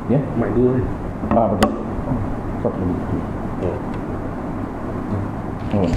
Ya? Mic 2 kan? Betul. Satu lagi. Oh.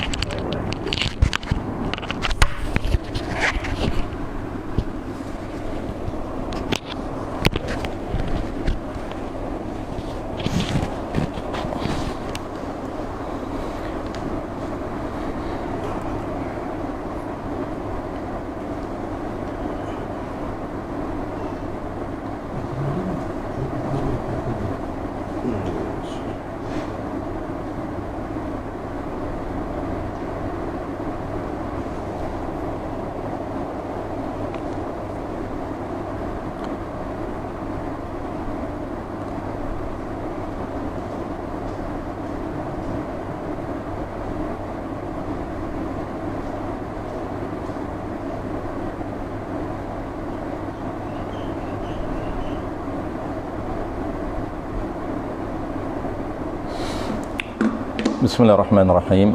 Bismillahirrahmanirrahim.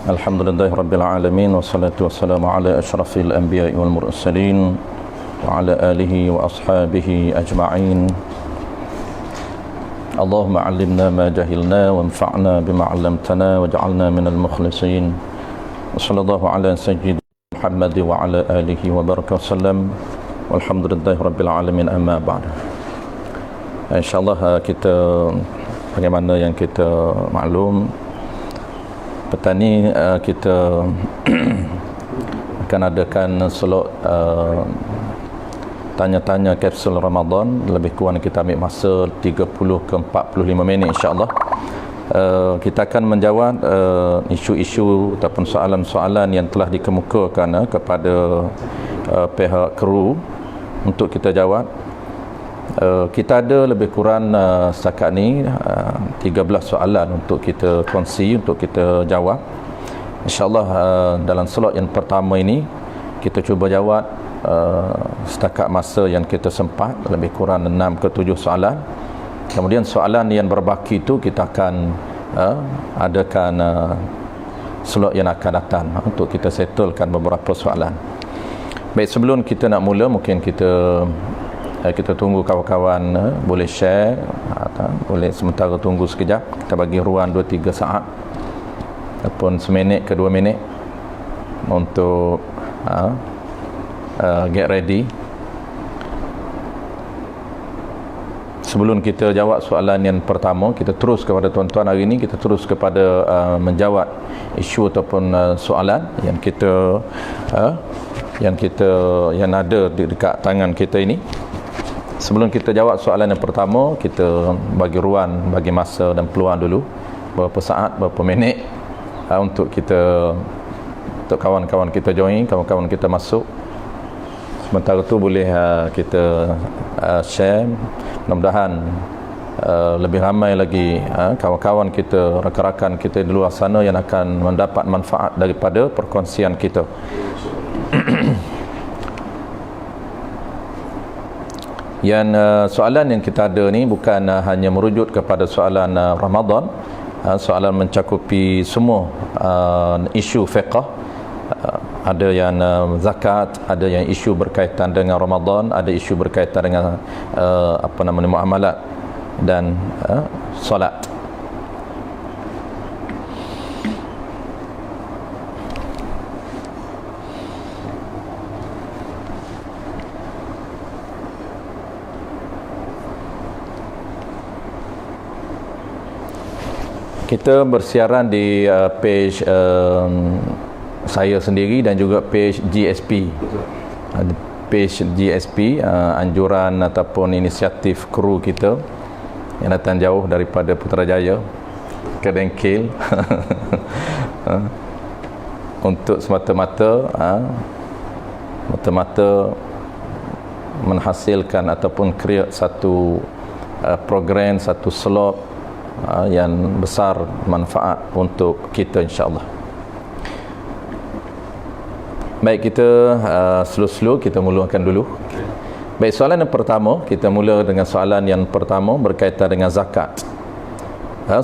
Alhamdulillahirabbil alamin wassalatu wassalamu ala asyrafil anbiya'i wal mursalin wa ala alihi wa ashabihi ajma'in. Allahumma 'allimna ma jahilna wanfa'na bima 'allamtana waj'alna minal mukhlisin. Wa sallallahu ala sayyidina Muhammad wa ala alihi wa baraka wasallam. Walhamdulillahirabbil alamin, amma ba'd. Insyaallah kita, bagaimana yang kita maklum, petang ni kita akan adakan slot tanya-tanya kapsul Ramadan. Lebih kurang kita ambil masa 30 ke 45 minit insya-Allah. Kita akan menjawab isu-isu ataupun soalan-soalan yang telah dikemukakan kepada pihak kru untuk kita jawab. Kita ada lebih kurang setakat ni 13 soalan untuk kita kongsi, untuk kita jawab. InsyaAllah dalam slot yang pertama ini kita cuba jawab setakat masa yang kita sempat, lebih kurang 6 ke 7 soalan. Kemudian soalan yang berbaki itu kita akan adakan slot yang akan datang untuk kita settlekan beberapa soalan. Baik, sebelum kita nak mula, mungkin kita tunggu kawan-kawan boleh share atau boleh sementara tunggu sekejap. Kita bagi ruang 2-3 saat ataupun seminit ke 2 minit untuk get ready. Sebelum kita jawab soalan yang pertama, kita terus kepada tuan-tuan hari ini, kita terus kepada menjawab isu ataupun soalan yang yang ada dekat tangan kita ini. Sebelum kita jawab soalan yang pertama, kita bagi ruang, bagi masa dan peluang dulu berapa saat, berapa minit untuk kawan-kawan kita join, kawan-kawan kita masuk. Sementara tu boleh kita share. Mudah-mudahan lebih ramai lagi kawan-kawan kita, rakan-rakan kita di luar sana yang akan mendapat manfaat daripada perkongsian kita. Yang soalan yang kita ada ni bukan hanya merujuk kepada soalan Ramadan, soalan mencakupi semua isu fiqh. Ada yang zakat, ada yang isu berkaitan dengan Ramadan, ada isu berkaitan dengan muamalat dan solat. Kita bersiaran di page saya sendiri dan juga page GSP. Page GSP, anjuran ataupun inisiatif kru kita yang datang jauh daripada Putrajaya ke Dengkil untuk semata-mata menghasilkan ataupun create satu program, satu slot yang besar manfaat untuk kita insya-Allah. Baik, kita slow-slow kita mulakan dulu. Baik, soalan yang pertama, kita mula dengan soalan yang pertama berkaitan dengan zakat.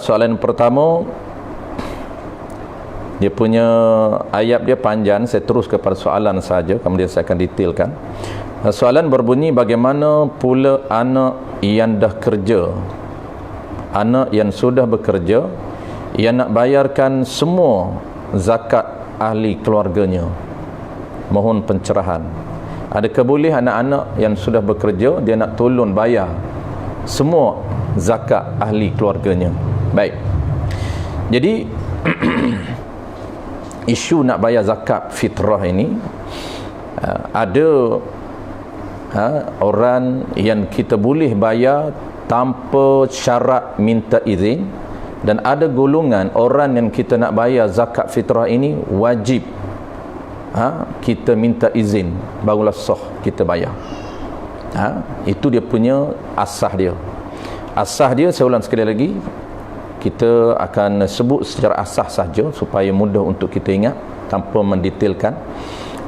Soalan yang pertama, dia punya ayat dia panjang, saya terus kepada soalan saja, kemudian saya akan detailkan. Soalan berbunyi, bagaimana pula anak yang dah kerja, anak yang sudah bekerja, yang nak bayarkan semua zakat ahli keluarganya? Mohon pencerahan. Adakah boleh anak-anak yang sudah bekerja dia nak tolong bayar semua zakat ahli keluarganya? Baik. Jadi isu nak bayar zakat fitrah ini, ada orang yang kita boleh bayar tanpa syarat minta izin, dan ada golongan orang yang kita nak bayar zakat fitrah ini wajib kita minta izin barulah sah kita bayar. Itu dia punya asas dia. Asas dia, saya ulang sekali lagi, kita akan sebut secara asas saja supaya mudah untuk kita ingat tanpa mendetailkan.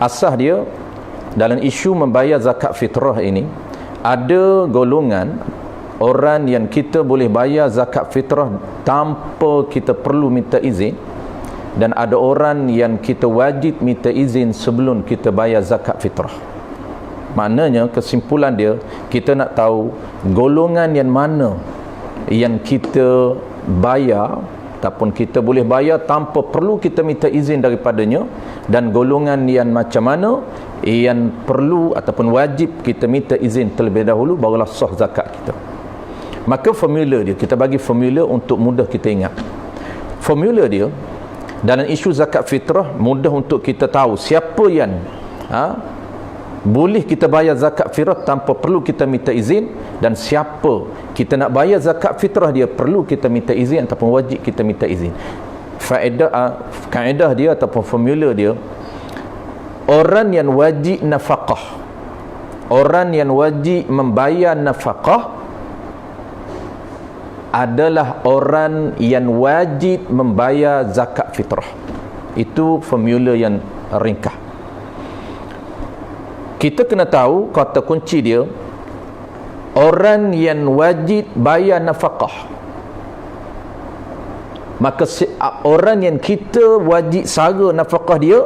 Asas dia dalam isu membayar zakat fitrah ini, ada golongan orang yang kita boleh bayar zakat fitrah tanpa kita perlu minta izin, dan ada orang yang kita wajib minta izin sebelum kita bayar zakat fitrah. Maknanya kesimpulan dia, kita nak tahu golongan yang mana yang kita bayar ataupun kita boleh bayar tanpa perlu kita minta izin daripadanya, dan golongan yang macam mana yang perlu ataupun wajib kita minta izin terlebih dahulu barulah sah zakat kita. Maka formula dia, kita bagi formula untuk mudah kita ingat. Formula dia dalam isu zakat fitrah mudah untuk kita tahu siapa yang boleh kita bayar zakat fitrah tanpa perlu kita minta izin, dan siapa kita nak bayar zakat fitrah dia perlu kita minta izin ataupun wajib kita minta izin. Kaedah dia ataupun formula dia, orang yang wajib nafkah, orang yang wajib membayar nafkah adalah orang yang wajib membayar zakat fitrah. Itu formula yang ringkas. Kita kena tahu kata kunci dia, orang yang wajib bayar nafkah. Maka orang yang kita wajib sara nafkah dia,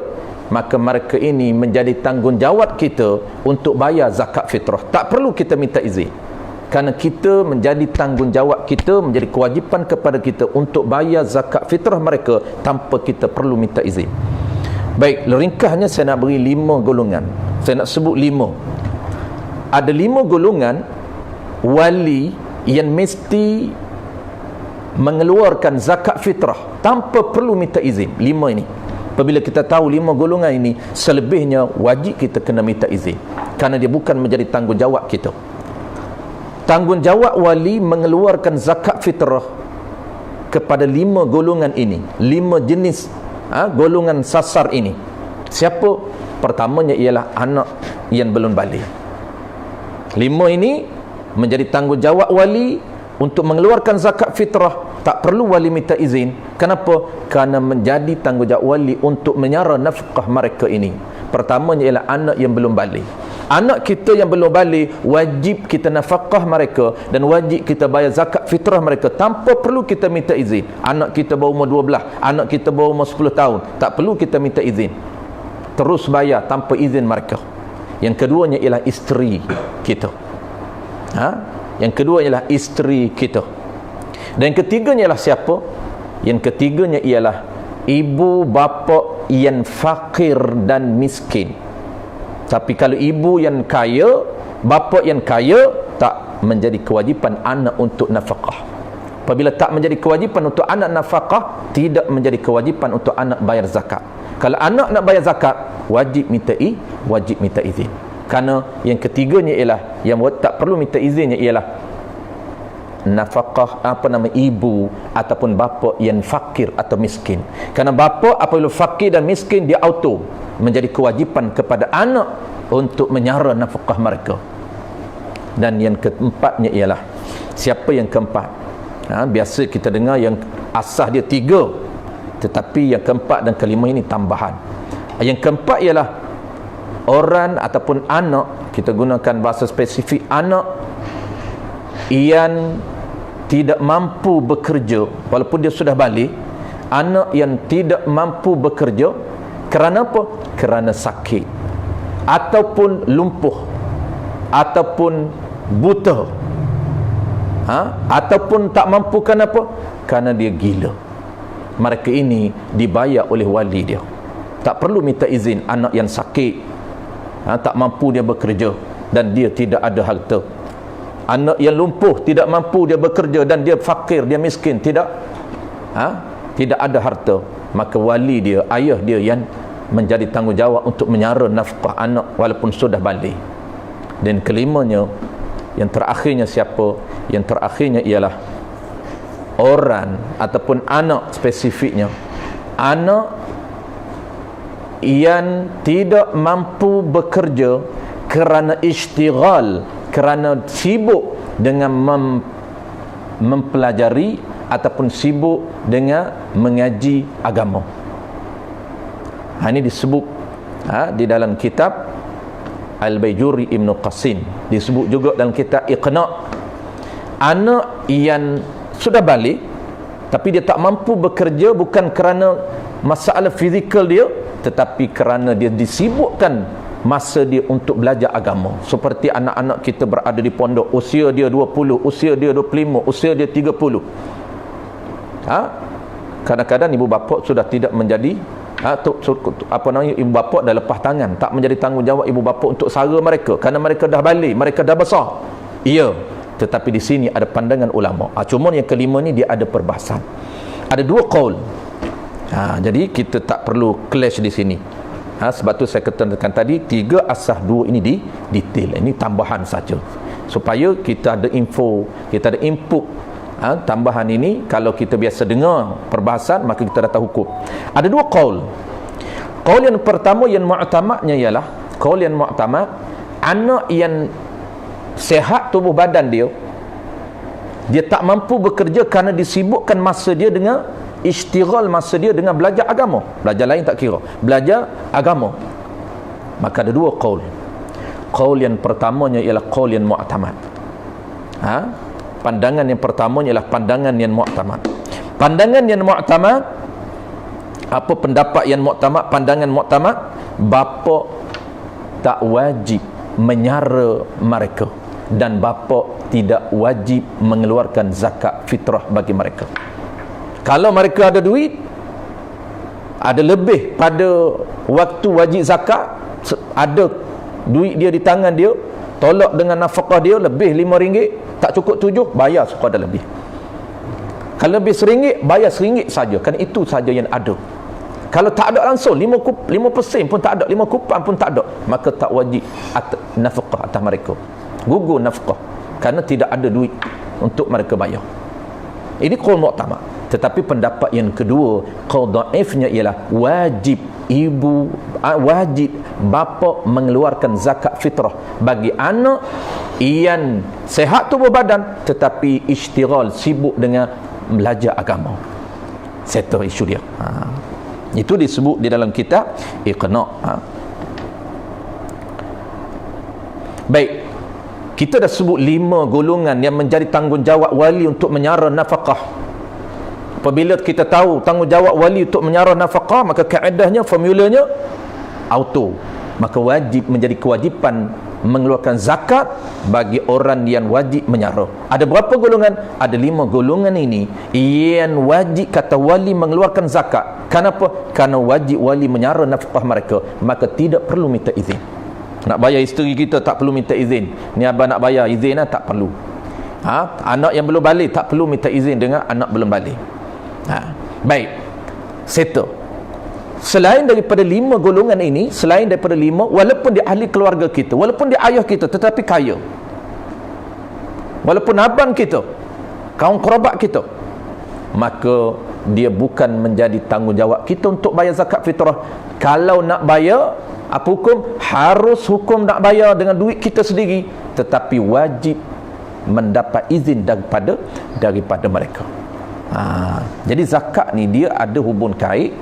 maka mereka ini menjadi tanggungjawab kita untuk bayar zakat fitrah. Tak perlu kita minta izin, kerana kita menjadi tanggungjawab kita, menjadi kewajipan kepada kita untuk bayar zakat fitrah mereka tanpa kita perlu minta izin. Baik, ringkasnya saya nak beri 5 golongan. Saya nak sebut 5. Ada 5 golongan wali yang mesti mengeluarkan zakat fitrah tanpa perlu minta izin. 5 ini. Apabila kita tahu 5 golongan ini, selebihnya wajib kita kena minta izin, kerana dia bukan menjadi tanggungjawab kita. Tanggungjawab wali mengeluarkan zakat fitrah kepada 5 golongan ini, 5 jenis golongan sasar ini. Siapa? Pertamanya ialah anak yang belum balik. 5 ini menjadi tanggungjawab wali untuk mengeluarkan zakat fitrah, tak perlu wali minta izin. Kenapa? Kerana menjadi tanggungjawab wali untuk menyara nafkah mereka ini. Pertamanya ialah anak yang belum balik. Anak kita yang belum balik, wajib kita nafkah mereka dan wajib kita bayar zakat fitrah mereka tanpa perlu kita minta izin. Anak kita baru umur 12, anak kita baru umur 10 tahun, tak perlu kita minta izin, terus bayar tanpa izin mereka. Yang keduanya ialah isteri kita. Yang kedua ialah isteri kita. Dan yang ketiganya ialah siapa? Yang ketiganya ialah ibu bapa yang fakir dan miskin. Tapi kalau ibu yang kaya, bapa yang kaya, tak menjadi kewajipan anak untuk nafkah. Apabila tak menjadi kewajipan untuk anak nafkah, tidak menjadi kewajipan untuk anak bayar zakat. Kalau anak nak bayar zakat, wajib minta izin. Kerana yang ketiganya ialah, yang tak perlu minta izinnya ialah nafkah ibu ataupun bapa yang fakir atau miskin. Kerana bapa apabila fakir dan miskin, dia auto menjadi kewajipan kepada anak untuk menyara nafkah mereka. Dan yang keempatnya ialah, siapa yang keempat? Biasa kita dengar yang asas dia 3, tetapi yang keempat dan kelima ini tambahan. Yang keempat ialah orang ataupun anak, kita gunakan bahasa spesifik, anak yang tidak mampu bekerja walaupun dia sudah balik. Anak yang tidak mampu bekerja kerana apa? Kerana sakit ataupun lumpuh ataupun buta, ataupun tak mampu kenapa? Kerana dia gila. Mereka ini dibayar oleh wali dia. Tak perlu minta izin. Anak yang sakit, tak mampu dia bekerja dan dia tidak ada harta. Anak yang lumpuh, tidak mampu dia bekerja dan dia fakir, dia miskin, tidak ada harta. Maka wali dia, ayah dia yang menjadi tanggungjawab untuk menyara nafkah anak walaupun sudah balik. Dan kelimanya, yang terakhirnya siapa? Yang terakhirnya ialah orang ataupun anak, spesifiknya anak yang tidak mampu bekerja kerana istighal, kerana sibuk dengan mempelajari ataupun sibuk dengan mengaji agama. Ini disebut di dalam kitab Al-Bayjuri Ibn Qasim, disebut juga dalam kitab Iqna'. Anak yang sudah balik tapi dia tak mampu bekerja bukan kerana masalah fizikal dia, tetapi kerana dia disibukkan masa dia untuk belajar agama. Seperti anak-anak kita berada di pondok, usia dia 20, usia dia 25, usia dia 30. Kadang-kadang ibu bapa sudah tidak menjadi ibu bapa dah lepas tangan, tak menjadi tanggungjawab ibu bapa untuk sara mereka kerana mereka dah balik, mereka dah besar. Ya, tetapi di sini ada pandangan ulama. Cuma yang kelima ni dia ada perbahasan. Ada dua qaul. Jadi kita tak perlu clash di sini. Sebab tu saya katakan tadi, 3 asas 2 ini di detail. Ini tambahan saja supaya kita ada info, kita ada input. Tambahan ini kalau kita biasa dengar perbahasan, maka kita dah tahu hukum. Ada dua qaul. Qaul yang pertama yang mu'tamadnya ialah qaul yang mu'tamad, anak yang sehat tubuh badan dia tak mampu bekerja kerana disibukkan masa dia dengan istighal, masa dia dengan belajar agama. Belajar lain tak kira, belajar agama. Maka ada dua qaul. Qaul yang pertamanya ialah qaul yang mu'tamad. Pandangan yang pertama ialah pandangan yang mu'tamad. Pandangan yang mu'tamad, apa pendapat yang mu'tamad? Pandangan mu'tamad, bapa tak wajib menyara mereka dan bapa tidak wajib mengeluarkan zakat fitrah bagi mereka. Kalau mereka ada duit, ada lebih pada waktu wajib zakat, ada duit dia di tangan dia, tolak dengan nafkah dia lebih RM5, tak cukup 7, bayar sekadar lebih. Kalau lebih RM1, bayar RM1 saja, kan itu saja yang ada. Kalau tak ada langsung 5% pun tak ada, 5 kupang pun tak ada, maka tak wajib nafkah atas mereka, gugur nafkah kerana tidak ada duit untuk mereka bayar. Ini qaul mu'tamad. Tetapi pendapat yang kedua, qaul dhaifnya ialah wajib bapa mengeluarkan zakat fitrah bagi anak yang sehat tubuh badan tetapi istighal, sibuk dengan belajar agama. Settle isu dia. Itu disebut di dalam kitab Iqna'. Baik, kita dah sebut 5 golongan yang menjadi tanggungjawab wali untuk menyara nafkah. Apabila kita tahu tanggungjawab wali untuk menyara nafkah, maka kaedahnya, formulanya auto. Maka wajib, menjadi kewajipan mengeluarkan zakat bagi orang yang wajib menyara. Ada berapa golongan? Ada 5 golongan ini yang wajib kata wali mengeluarkan zakat. Kenapa? Kerana wajib wali menyara nafkah mereka, maka tidak perlu minta izin. Nak bayar isteri kita tak perlu minta izin. Ni abang nak bayar, izin tak perlu. Anak yang belum balik tak perlu minta izin dengan anak belum balik. Baik, settle. Selain daripada 5 golongan ini, selain daripada 5, walaupun dia ahli keluarga kita, walaupun dia ayah kita tetapi kaya, walaupun abang kita, kaum kerabat kita, maka dia bukan menjadi tanggungjawab kita untuk bayar zakat fitrah. Kalau nak bayar, apa hukum? Harus hukum nak bayar dengan duit kita sendiri, tetapi wajib mendapat izin daripada mereka. Jadi zakat ni dia ada hubung kait,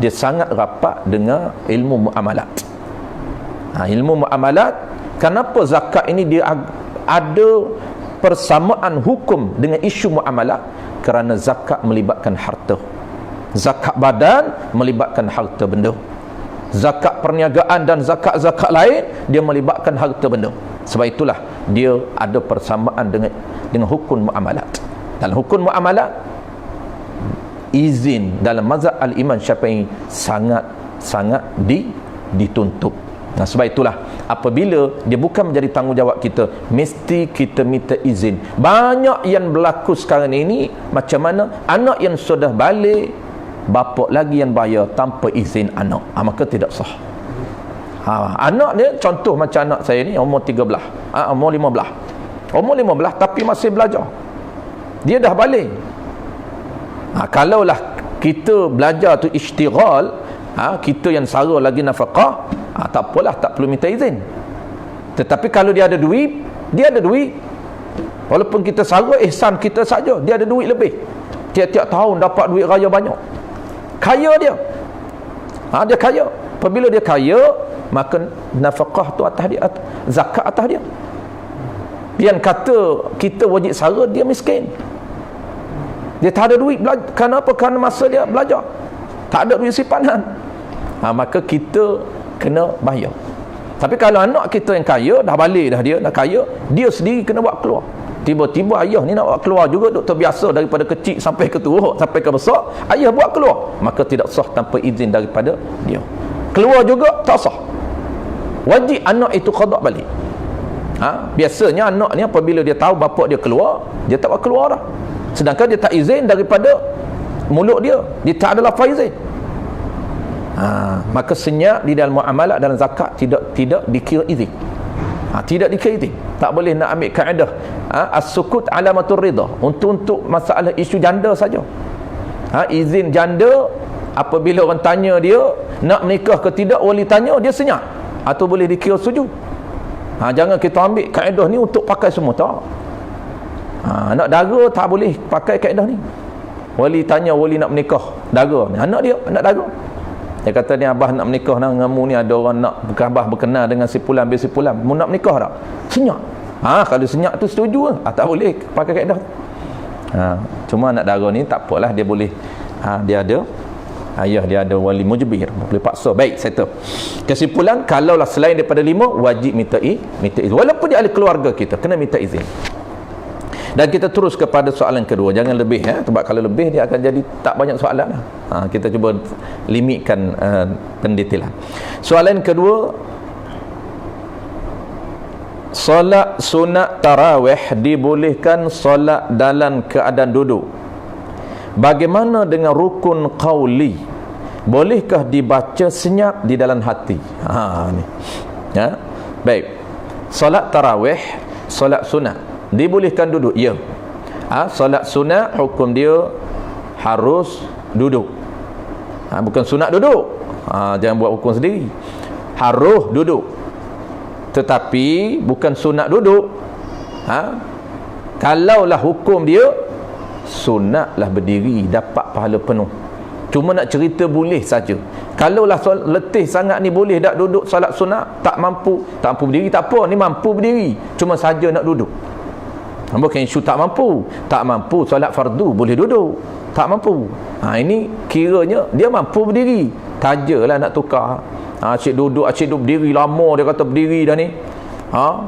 dia sangat rapat dengan ilmu muamalat. Ilmu muamalat, kenapa zakat ini dia ada persamaan hukum dengan isu muamalat? Kerana zakat melibatkan harta. Zakat badan melibatkan harta benda. Zakat perniagaan dan zakat-zakat lain dia melibatkan harta benda. Sebab itulah dia ada persamaan dengan hukum muamalat. Dalam hukum muamalat, izin dalam mazhab al-Imam Syafi'i sangat dituntut. Nah, sebab itulah apabila dia bukan menjadi tanggungjawab kita, mesti kita minta izin. Banyak yang berlaku sekarang ini, macam mana anak yang sudah balik, bapa lagi yang bayar tanpa izin anak, maka tidak sah. Anak dia, contoh macam anak saya ni umur 13, umur 15 tapi masih belajar, dia dah balik. Kalaulah kita belajar tu isytighal, kita yang sara lagi nafkah, tak apalah, tak perlu minta izin. Tetapi kalau dia ada duit, walaupun kita sara, ihsan kita saja, dia ada duit lebih, tiap-tiap tahun dapat duit raya banyak, kaya dia, dia kaya. Apabila dia kaya, maka nafkah tu atas dia, zakat atas dia. Yang kata kita wajib sara, dia miskin, dia tak ada duit. Kenapa? Kerana masa dia belajar tak ada duit simpanan, maka kita kena bayar. Tapi kalau anak kita yang kaya, dah balik dah, dia dah kaya, dia sendiri kena buat keluar. Tiba-tiba ayah ni nak buat keluar juga, duk terbiasa daripada kecil sampai ke tua, sampai ke besar, ayah buat keluar, maka tidak sah tanpa izin daripada dia. Keluar juga tak sah, wajib anak itu qada balik. Biasanya anak ni apabila dia tahu bapa dia keluar, dia tak buat keluar dah. Sedangkan dia tak izin daripada mulut dia tak ada lafaz izin. Maka senyap di dalam muamalah, dalam zakat tidak dikira izin. Tidak dikira izin. Tak boleh nak ambil kaedah as-sukut alamatur ridha untuk masalah isu janda saja. Izin janda, apabila orang tanya dia nak menikah ke tidak, wali tanya, dia senyap, atau boleh dikira setuju. Jangan kita ambil kaedah ni untuk pakai semua, tak. Anak dara tak boleh pakai kaedah ni. Wali tanya, wali nak menikah dara ni, anak dia, anak dara, dia kata ni abah nak menikah dengan mu ni, ada orang nak abah berkenal dengan si fulan bin si fulan, mu nak menikah tak? Senyap. Kalau senyap tu setuju tak boleh pakai kaedah. Cuma anak dara ni tak apalah, dia boleh, dia ada ayah, dia ada wali mujbir, boleh paksa. Baik, settle. Kesimpulan, kalaulah selain daripada 5, wajib minta izin. Walaupun dia ahli keluarga kita, kena minta izin. Dan kita terus kepada soalan kedua. Jangan lebih, sebab kalau lebih dia akan jadi tak banyak soalan. Kita cuba limitkan pendetailan. Soalan kedua, solat sunat tarawih dibolehkan solat dalam keadaan duduk. Bagaimana dengan rukun qauli? Bolehkah dibaca senyap di dalam hati? Ni. Baik. Solat tarawih, solat sunat dibolehkan duduk, ya. Solat sunat hukum dia harus duduk. Bukan sunat duduk. Jangan buat hukum sendiri. Harus duduk. Tetapi bukan sunat duduk. Kalaulah hukum dia sunatlah berdiri, dapat pahala penuh. Cuma nak cerita boleh saja. Kalaulah letih sangat ni, boleh tak duduk solat sunat? Tak mampu berdiri, tak apa, ni mampu berdiri, cuma saja nak duduk. Bukan isu tak mampu solat fardu boleh duduk, tak mampu. Ini kiranya dia mampu berdiri, tajalah nak tukar. Asyik duduk berdiri lama, dia kata berdiri dah ni,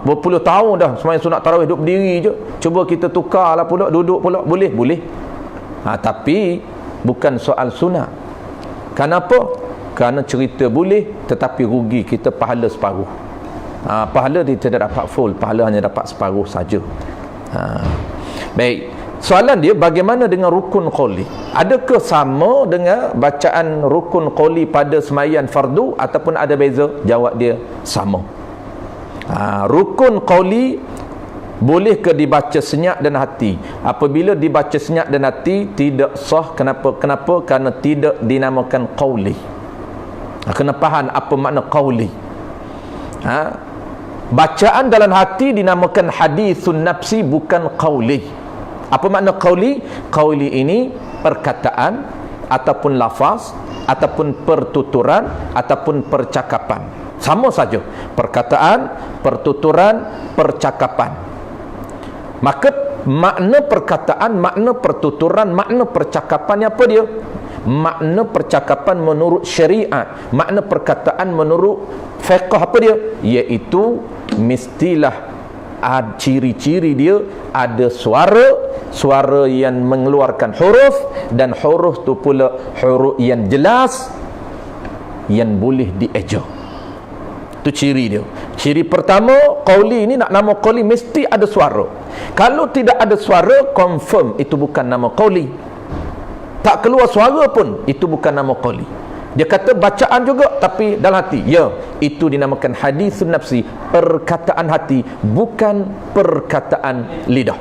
berpuluh tahun dah sembahyang sunat tarawih duduk berdiri je. Cuba kita tukarlah pula, duduk pula, boleh. Tapi bukan soal sunat. Kenapa? Kerana cerita boleh, tetapi rugi kita pahala separuh. Pahala dia tidak dapat full, pahala hanya dapat separuh saja. Baik, soalan dia, bagaimana dengan rukun qauli? Adakah sama dengan bacaan rukun qauli pada sembahyang fardu ataupun ada beza? Jawab dia sama. Rukun qauli boleh ke dibaca senyap dan hati? Apabila dibaca senyap dan hati tidak sah. Kenapa? Kerana tidak dinamakan qauli. Kena faham apa makna qauli. Bacaan dalam hati dinamakan hadithun nafsi, bukan qauli. Apa makna qauli? Qauli ini perkataan ataupun lafaz ataupun pertuturan ataupun percakapan. Sama saja, perkataan, pertuturan, percakapan. Maka makna perkataan, makna pertuturan, makna percakapan apa dia? Makna percakapan menurut syariat, makna perkataan menurut fiqh apa dia? Iaitu mestilah ciri-ciri dia ada suara yang mengeluarkan huruf, dan huruf tu pula huruf yang jelas yang boleh dieja. Itu ciri dia. Ciri pertama, qauli ini nak nama qauli mesti ada suara. Kalau tidak ada suara, confirm itu bukan nama qauli. Tak keluar suara pun, itu bukan nama qauli. Dia kata bacaan juga tapi dalam hati. Ya, itu dinamakan hadithun nafsi, perkataan hati, bukan perkataan lidah.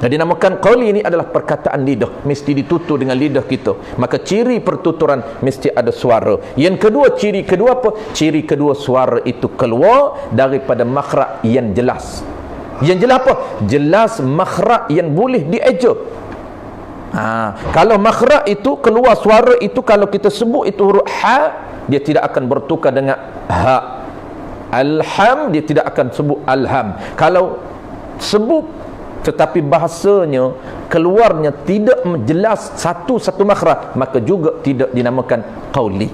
Jadi dinamakan qauli ini adalah perkataan lidah, mesti ditutur dengan lidah kita. Maka ciri pertuturan mesti ada suara. Yang kedua, ciri kedua apa? Ciri kedua, suara itu keluar daripada makhraj yang jelas. Yang jelas apa? Jelas makhraj yang boleh dieja. Kalau makhraj itu keluar suara itu, kalau kita sebut itu huruf ha, dia tidak akan bertukar dengan ha. Alham, dia tidak akan sebut alham. Kalau sebut tetapi bahasanya keluarnya tidak jelas satu makhraj, maka juga tidak dinamakan qauli.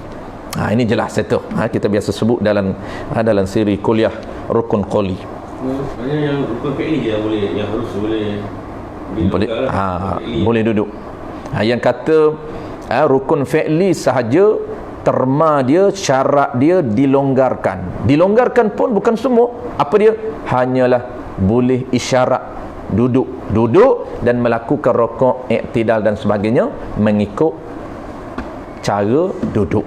Ini jelas itu. Kita biasa sebut dalam siri kuliah rukun qauli. Maksudnya yang rukun fi'li yang boleh, yang harus boleh boleh duduk. Yang kata rukun fi'li sahaja terma dia, syarat dia dilonggarkan. Dilonggarkan pun bukan semua. Apa dia? Hanyalah boleh isyarat duduk dan melakukan rukuk, i'tidal dan sebagainya mengikut cara duduk.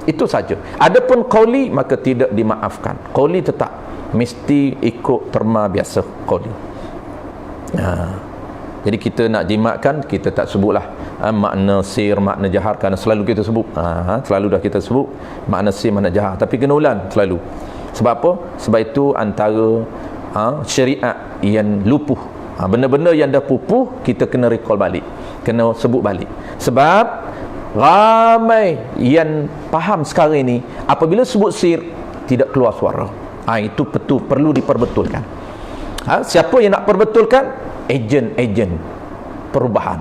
Itu saja. Adapun qauli maka tidak dimaafkan. Qauli tetap mesti ikut terma biasa qauli. Jadi kita nak jimatkan, kita tak sebutlah makna sir, makna jahar, kerana selalu kita sebut. Selalu dah kita sebut makna sir, makna jahar, tapi kena ulang selalu. Sebab apa? Sebab itu antara syariat yang lupuh. Benda-benda yang dah pupuh kita kena recall balik, kena sebut balik. Sebab ramai yang faham sekarang ini, apabila sebut sir tidak keluar suara. Itu betul, perlu diperbetulkan. Siapa yang nak perbetulkan? Ejen-ejen perubahan.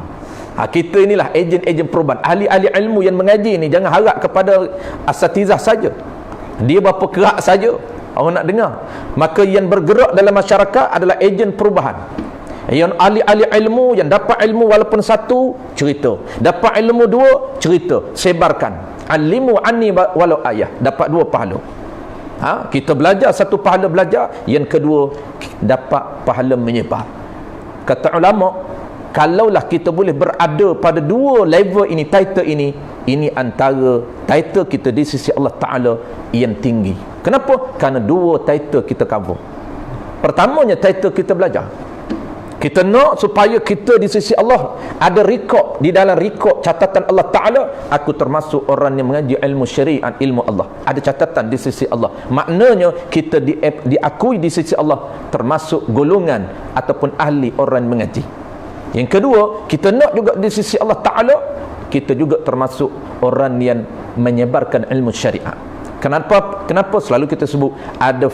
Kita inilah ejen-ejen perubahan. Ahli-ahli ilmu yang mengaji ni jangan harap kepada asatizah saja. Dia berapa kerak saja orang nak dengar. Maka yang bergerak dalam masyarakat adalah ejen perubahan. Yang ahli-ahli ilmu, yang dapat ilmu walaupun satu, cerita. Dapat ilmu dua, cerita. Sebarkan. Alimu anni walau ayah. Dapat dua pahala. Kita belajar, satu pahala belajar, yang kedua dapat pahala menyebar. Kata ulama, kalaulah kita boleh berada pada dua level ini, title ini antara title kita di sisi Allah Ta'ala yang tinggi. Kenapa? Kerana dua title kita cover. Pertamanya title kita belajar. Kita nak supaya kita di sisi Allah ada rekod, di dalam rekod catatan Allah Ta'ala, aku termasuk orang yang mengaji ilmu syariat, ilmu Allah. Ada catatan di sisi Allah. Maknanya kita diakui di sisi Allah termasuk golongan ataupun ahli orang mengaji. Yang kedua, kita nak juga di sisi Allah Ta'ala kita juga termasuk orang yang menyebarkan ilmu syariat. Kenapa selalu kita sebut ada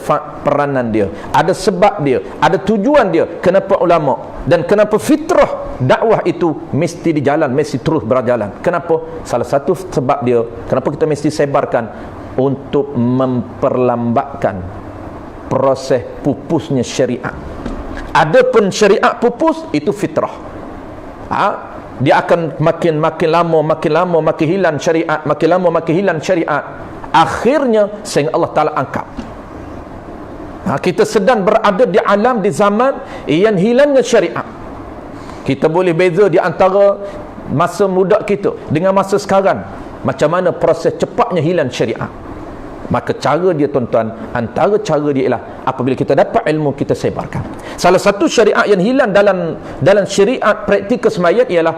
peranan dia, ada sebab dia, ada tujuan dia, kenapa ulama dan kenapa fitrah dakwah itu mesti dijalan, mesti terus berjalan. Kenapa? Salah satu sebab dia kenapa kita mesti sebarkan, untuk memperlambatkan proses pupusnya syariat. Adapun syariat pupus itu fitrah. Dia akan makin lama makin hilang syariat, makin lama makin hilang syariat. Akhirnya sehingga Allah Ta'ala angkat. Kita sedang berada di alam, di zaman yang hilangnya syariat. Kita boleh beza di antara masa muda kita dengan masa sekarang, macam mana proses cepatnya hilang syariat. Maka cara dia, tuan-tuan, antara cara dia ialah apabila kita dapat ilmu, kita sebarkan. Salah satu syariat yang hilang dalam syariat praktikal sembahyang ialah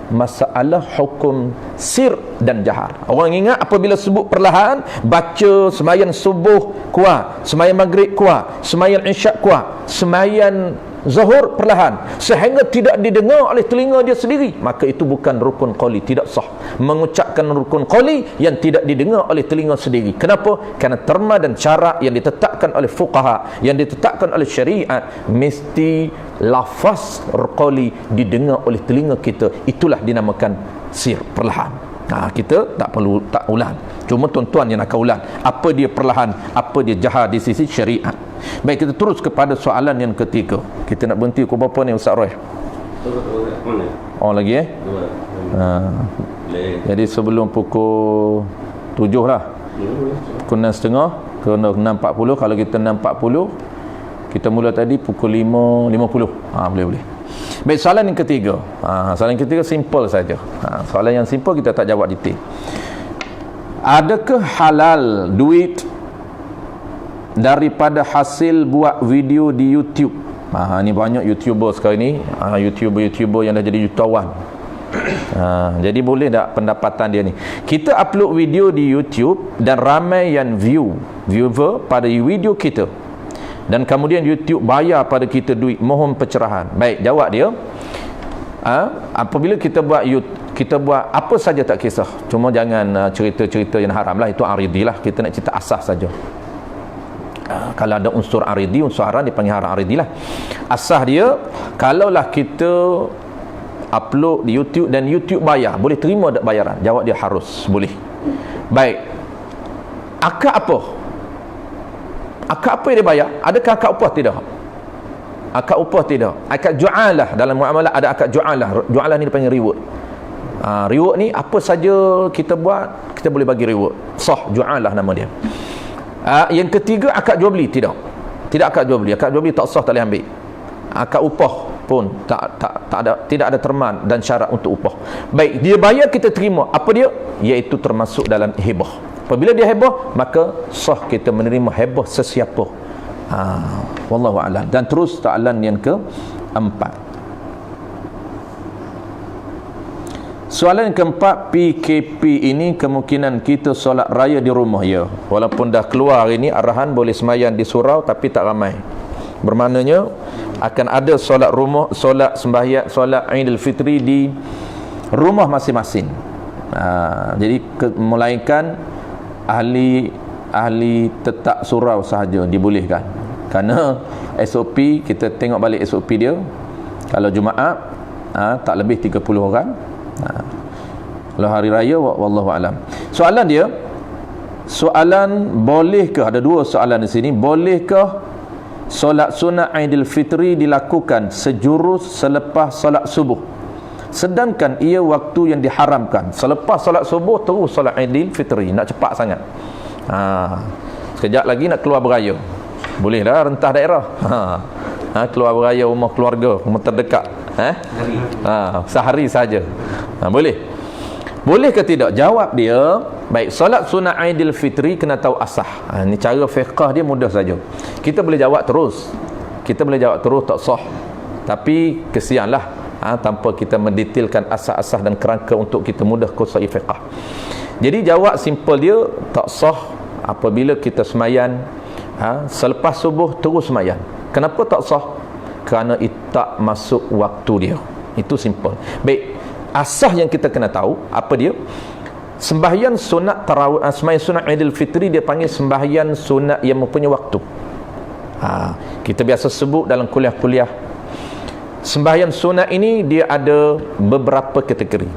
masalah hukum sir dan jahar. Orang ingat apabila sebut perlahan, baca sembahyang subuh kuat, sembahyang maghrib kuat, sembahyang isyak kuat, sembahyang zuhur perlahan sehingga tidak didengar oleh telinga dia sendiri, maka itu bukan rukun qauli, tidak sah. Mengucapkan rukun qauli yang tidak didengar oleh telinga sendiri. Kenapa? Kerana terma dan syarat yang ditetapkan oleh fuqaha, yang ditetapkan oleh syariat, mesti lafaz qauli didengar oleh telinga kita. Itulah dinamakan sir, perlahan. Kita tak ulang. Cuma tuan-tuan yang nak ulang apa dia perlahan, apa dia jahar di sisi syariat. Baik, kita terus kepada soalan yang ketiga. Kita nak berhenti pukul berapa ni Ustaz Roy? Mana? Oh lagi Dua. Jadi sebelum pukul 7 lah, pukul 6.30 ke 6.40. Kalau kita 6.40, kita mula tadi pukul 5.50. Boleh. Baik, soalan yang ketiga. Soalan yang ketiga simple saja. Soalan yang simple kita tak jawab detail. Adakah halal duit daripada hasil buat video di YouTube? Ni banyak YouTuber sekarang ni, YouTuber yang dah jadi jutawan. Jadi boleh tak pendapatan dia ni? Kita upload video di YouTube dan ramai yang viewer pada video kita, dan kemudian YouTube bayar pada kita duit. Mohon pencerahan. Baik, jawab dia. Apabila kita buat apa saja tak kisah, cuma jangan cerita-cerita yang haram lah. Itu aridi lah. Kita nak cerita asas saja. Kalau ada unsur aridi, unsur haram, dipanggil haram aridi lah. Asas dia, kalaulah kita upload di YouTube dan YouTube bayar, boleh terima tak bayaran? Jawab dia harus, boleh. Baik, akad apa? Akad apa yang dia bayar? Adakah akad upah? Tidak. Akad upah tidak. Akad ju'alah. Dalam muamalah ada akad ju'alah. Ju'alah ni dipanggil reward. Reward ni apa saja kita buat, kita boleh bagi reward. Sah, ju'alah nama dia. Yang ketiga, akad jual beli. Tidak akad jual beli. Akad jual beli tak sah, tak boleh ambil. Akad upah pun tidak ada terman dan syarat untuk upah. Baik, dia bayar kita terima. Apa dia? Iaitu termasuk dalam hibah. Apabila dia hibah, maka sah kita menerima hibah sesiapa. Wallahu a'lam. Dan terus soalan yang keempat. Soalan yang keempat, PKP ini kemungkinan kita solat raya di rumah, ya. Walaupun dah keluar hari ini arahan boleh semayang di surau, tapi tak ramai. Bermaknanya akan ada solat rumah, solat sembahyang, solat Aidilfitri di rumah masing-masing. Jadi melainkan ahli tetap surau sahaja dibolehkan. Kerana SOP, kita tengok balik SOP dia, kalau Jumaat tak lebih 30 orang. Kalau hari raya, wallahu alam. Soalan dia, bolehkah, ada dua soalan di sini, bolehkah solat sunat Aidilfitri dilakukan sejurus selepas solat subuh, sedangkan ia waktu yang diharamkan? Selepas solat subuh terus solat Aidilfitri, nak cepat sangat. Sekejap lagi nak keluar beraya, boleh dah rentah daerah. Keluar beraya rumah keluarga, rumah terdekat, sehari saja. Boleh ke tidak? Jawab dia, baik, solat sunat Aidilfitri kena tahu asah. Ini cara fiqh dia mudah saja. Kita boleh jawab terus, tak sah. Tapi kesianlah tanpa kita mendetailkan asah-asah dan kerangka untuk kita mudah kuasai fiqh. Jadi jawab simple dia, tak sah apabila kita semayan selepas subuh terus semayan. Kenapa tak sah? Kerana tak masuk waktu dia. Itu simple. Baik, asah yang kita kena tahu apa dia? Sembahyang sunat tarawih, sembahyang sunat Aidilfitri dia panggil sembahyang sunat yang mempunyai waktu. Kita biasa sebut dalam kuliah-kuliah, sembahyang sunat ini dia ada beberapa kategori.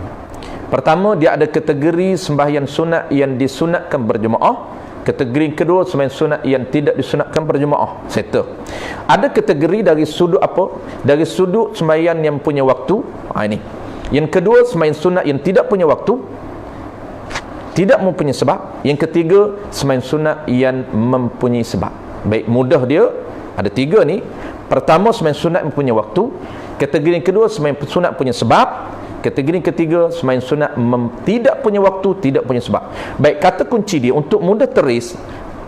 Pertama, dia ada kategori sembahyang sunat yang disunatkan berjemaah. Kategori kedua, sembahyang sunat yang tidak disunatkan berjemaah. Settle. Ada kategori dari sudut apa? Dari sudut sembahyang yang punya waktu. Ini. Yang kedua, sembahyang sunat yang tidak punya waktu, tidak mempunyai sebab. Yang ketiga, sembahyang sunat yang mempunyai sebab. Baik, mudah dia ada tiga ni. Pertama, sembahyang sunat mempunyai waktu. Kategori yang kedua, sembahyang sunat punya sebab. Kategori ketiga, sembahyang sunat tidak punya waktu, tidak punya sebab. Baik, kata kunci dia untuk mudah teris,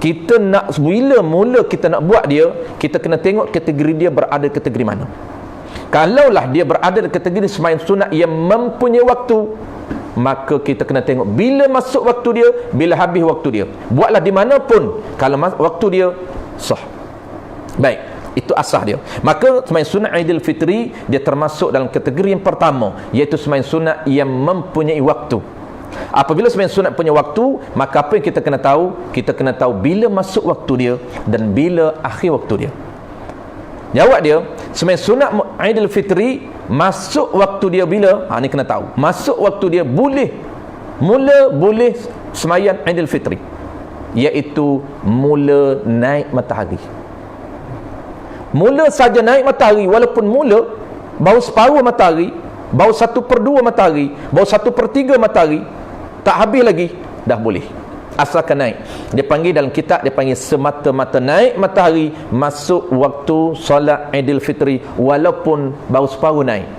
kita nak, bila mula kita nak buat dia, kita kena tengok kategori dia berada kategori mana. Kalaulah dia berada di kategori sembahyang sunat yang mempunyai waktu, maka kita kena tengok bila masuk waktu dia, bila habis waktu dia. Buatlah di mana pun, kalau waktu dia sah. Baik, itu asah dia. Maka sembahyang sunat Aidilfitri dia termasuk dalam kategori yang pertama, iaitu sembahyang sunat yang mempunyai waktu. Apabila sembahyang sunat punya waktu, maka apa yang kita kena tahu? Kita kena tahu bila masuk waktu dia dan bila akhir waktu dia. Jawab dia, sembahyang sunat Aidilfitri masuk waktu dia bila? Ni kena tahu. Masuk waktu dia boleh sembahyang Aidilfitri, iaitu mula naik matahari. Mula saja naik matahari, walaupun mula baru separuh matahari, baru 1/2 matahari, baru 1/3 matahari, tak habis lagi, dah boleh. Asalkan naik. Dia panggil dalam kitab, dia panggil semata-mata naik matahari masuk waktu solat Aidilfitri, walaupun baru separuh naik,